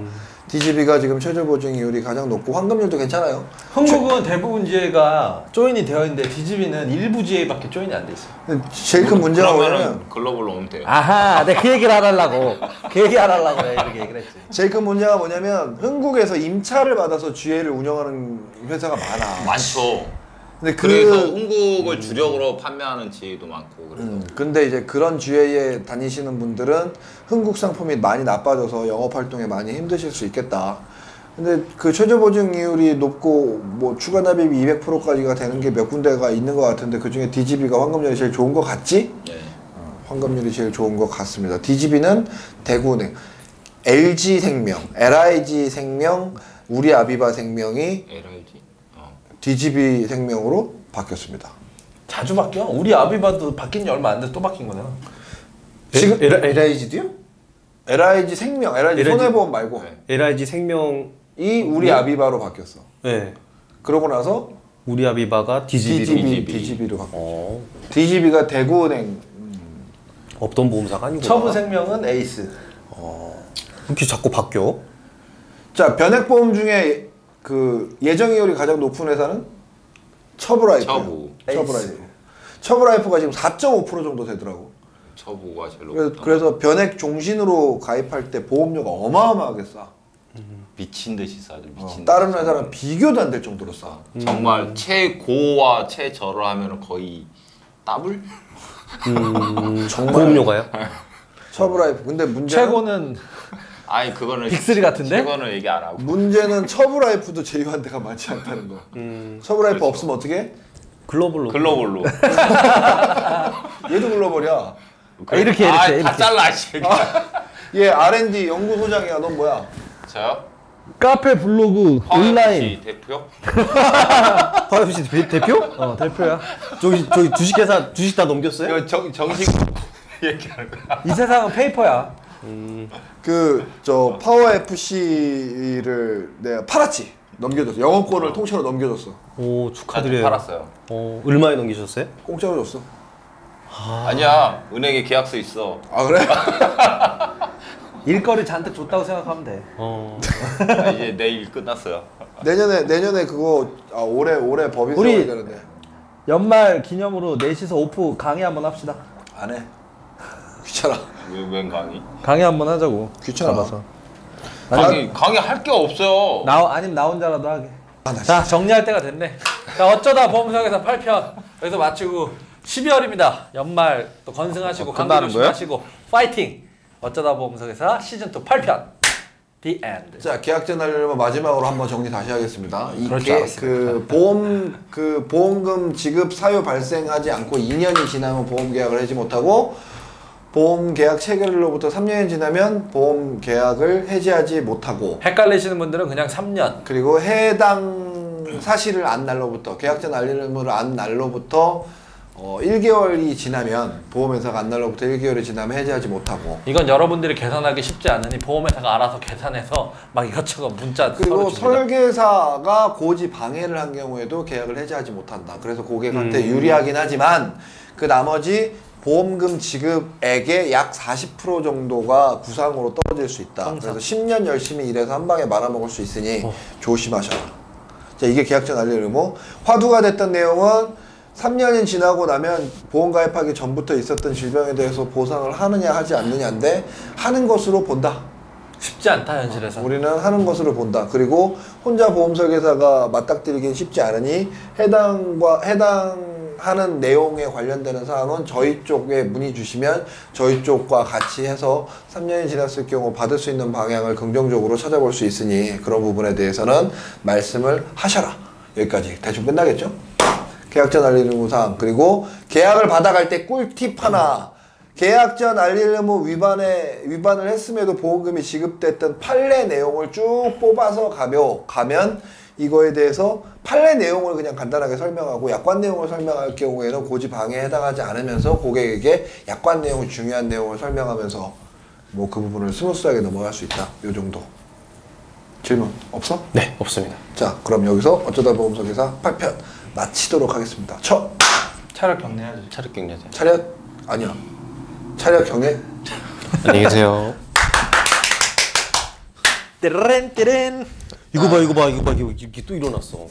DGB가 지금 최저 보증 이율이 가장 높고 환급률도 괜찮아요. 한국은 대부분 지회가 조인이 되어 있는데 DGB는 일부 지회밖에 조인이 안 돼 있어요. 근데 제일 큰 문제가 뭐냐면 그러면은 글로벌로 오면 돼요. 아하, 내가 그 얘기를 안 하려고. 그 얘기 안 하려고 내가 이렇게 얘기를 했지. 제일 큰 문제가 뭐냐면 흥국에서 임차를 받아서 GA를 운영하는 회사가 많아. 많죠. 근데 그래서 흥국을 주력으로 판매하는 지혜도 많고 그래서. 근데 이제 그런 GA에 다니시는 분들은 흥국 상품이 많이 나빠져서 영업 활동에 많이 힘드실 수 있겠다. 근데 그 최저 보증 이율이 높고 뭐 추가 납입이 200%까지가 되는 게 몇 군데가 있는 것 같은데 그 중에 DGB가 환급률이 제일 좋은 것 같지? 예. 환급률이 제일 좋은 것 같습니다. DGB는 대구은행, LG생명, LIG생명, 우리아비바생명이 LIG. DGB 생명으로 바뀌었습니다. 자주 바뀌어. 우리 아비바도 바뀐 지 얼마 안 돼서 또 바뀐 거잖아. 지금 LIG도요? LIG 생명, LIG 손해보험 말고 네. LIG 생명 이 우리 아비바로 바뀌었어. 네. 그러고 나서 우리 아비바가 DGB로 DGB로 바뀌었어. DGB가 대구은행. 없던 보험사가 아니고. 처부생명은 에이스. 이렇게 자꾸 바뀌어? 자, 변액보험 중에 그 예정이율이 가장 높은 회사는 처브라이프예요. 처브라이프. 처브라이프가 지금 4.5% 정도 되더라고. 처부가 제일 높다. 그래서 변액 종신으로 가입할 때 보험료가 어마어마하게 싸. 미친 듯이 싸죠. 미친. 다른 회사랑 비교도 안 될 정도로 싸. 정말 최고와 최저를 하면은 거의 더블? 보험료가요? 처브라이프. 근데 문제는 최고는 아니 그거는 빅3 같은데? 최고는 얘기 안 하고. 문제는 처브라이프도 제휴한 데가 많지 않다는 거. 처브라이프 그렇죠. 없으면 어떻게? 글로벌로. 글로벌로. 얘도 글로벌이야. 이렇게 다 잘라 씨. 얘 R&D 연구소장이야. 넌 뭐야? 저요? 카페 블로그 온라인 대표? 화요시 대표? 대표야. 저기 주식회사 주식 다 넘겼어요? 이거 정식 얘기하는 거야. 이 세상은 페이퍼야. 그 저 파워 FC를 내가 팔았지. 넘겨줬어. 영업권을 통째로 넘겨줬어. 오 축하드려요. 팔았어요. 얼마에 넘기셨어요? 공짜로 줬어. 아니야 은행에 계약서 있어. 아 그래? 일거리 잔뜩 줬다고 생각하면 돼. 이제 내일 끝났어요. 내년에 그거 올해 법인 우리- 세워야 되는데 연말 기념으로 넷이서 오프 강의 한번 합시다. 안 해. 귀찮아. 웬 강의? 강의 한번 하자고. 귀찮아. 잡아서. 강의 할 게 없어요. 아니면 나 혼자라도 하게. 자 정리할 때가 됐네. 자 어쩌다 보험사에서 8편 여기서 마치고 12월입니다. 연말 또 건승하시고 감기 끝나는 거예요? 조심하시고 파이팅. 어쩌다 보험사에서 시즌 2 8편. The end. 자 계약전 하려면 마지막으로 한번 정리 다시 하겠습니다. 그럴 줄 이게 알았습니다. 그 보험금 지급 사유 발생하지 않고 2년이 지나면 보험 계약을 하지 못하고 보험 계약 체결로부터 3년이 지나면 보험 계약을 해지하지 못하고 헷갈리시는 분들은 그냥 3년. 그리고 해당 사실을 안 날로부터 계약전 알리는 의무를 안 날로부터 1개월이 지나면 보험회사가 안 날로부터 1개월이 지나면 해지하지 못하고 이건 여러분들이 계산하기 쉽지 않으니 보험회사가 알아서 계산해서 막 이것저것 문자 그리고 서류 줍니다. 설계사가 고지 방해를 한 경우에도 계약을 해지하지 못한다. 그래서 고객한테 유리하긴 하지만 그 나머지 보험금 지급액의 약 40% 정도가 구상으로 떨어질 수 있다. 항상. 그래서 10년 열심히 일해서 한 방에 말아먹을 수 있으니 조심하셔라. 자, 이게 계약전 알릴 의무. 화두가 됐던 내용은 3년이 지나고 나면 보험 가입하기 전부터 있었던 질병에 대해서 보상을 하느냐 하지 않느냐인데 하는 것으로 본다. 쉽지 않다 현실에서. 우리는 하는 것으로 본다. 그리고 혼자 보험 설계사가 맞닥뜨리긴 쉽지 않으니 해당하는 내용에 관련되는 사항은 저희 쪽에 문의 주시면 저희 쪽과 같이 해서 3년이 지났을 경우 받을 수 있는 방향을 긍정적으로 찾아볼 수 있으니 그런 부분에 대해서는 말씀을 하셔라. 여기까지 대충 끝나겠죠? 계약전 알릴 의무 사항. 그리고 계약을 받아갈 때 꿀팁 하나. 계약전 알릴 의무 위반을 했음에도 보험금이 지급됐던 판례 내용을 쭉 뽑아서 가면 이거에 대해서 판례 내용을 그냥 간단하게 설명하고 약관 내용을 설명할 경우에는 고지 방해에 해당하지 않으면서 고객에게 약관 내용, 중요한 내용을 설명하면서 뭐 그 부분을 스무스하게 넘어갈 수 있다. 요 정도. 질문 없어? 네, 없습니다. 자, 그럼 여기서 어쩌다 보험서 기사 8편 마치도록 하겠습니다. 차를 경례하지. 차를 경례하세요. 차렷? 아니야. 차렷 경례? 안녕히 계세요. 띠렌 이거 봐, 이게 또 일어났어.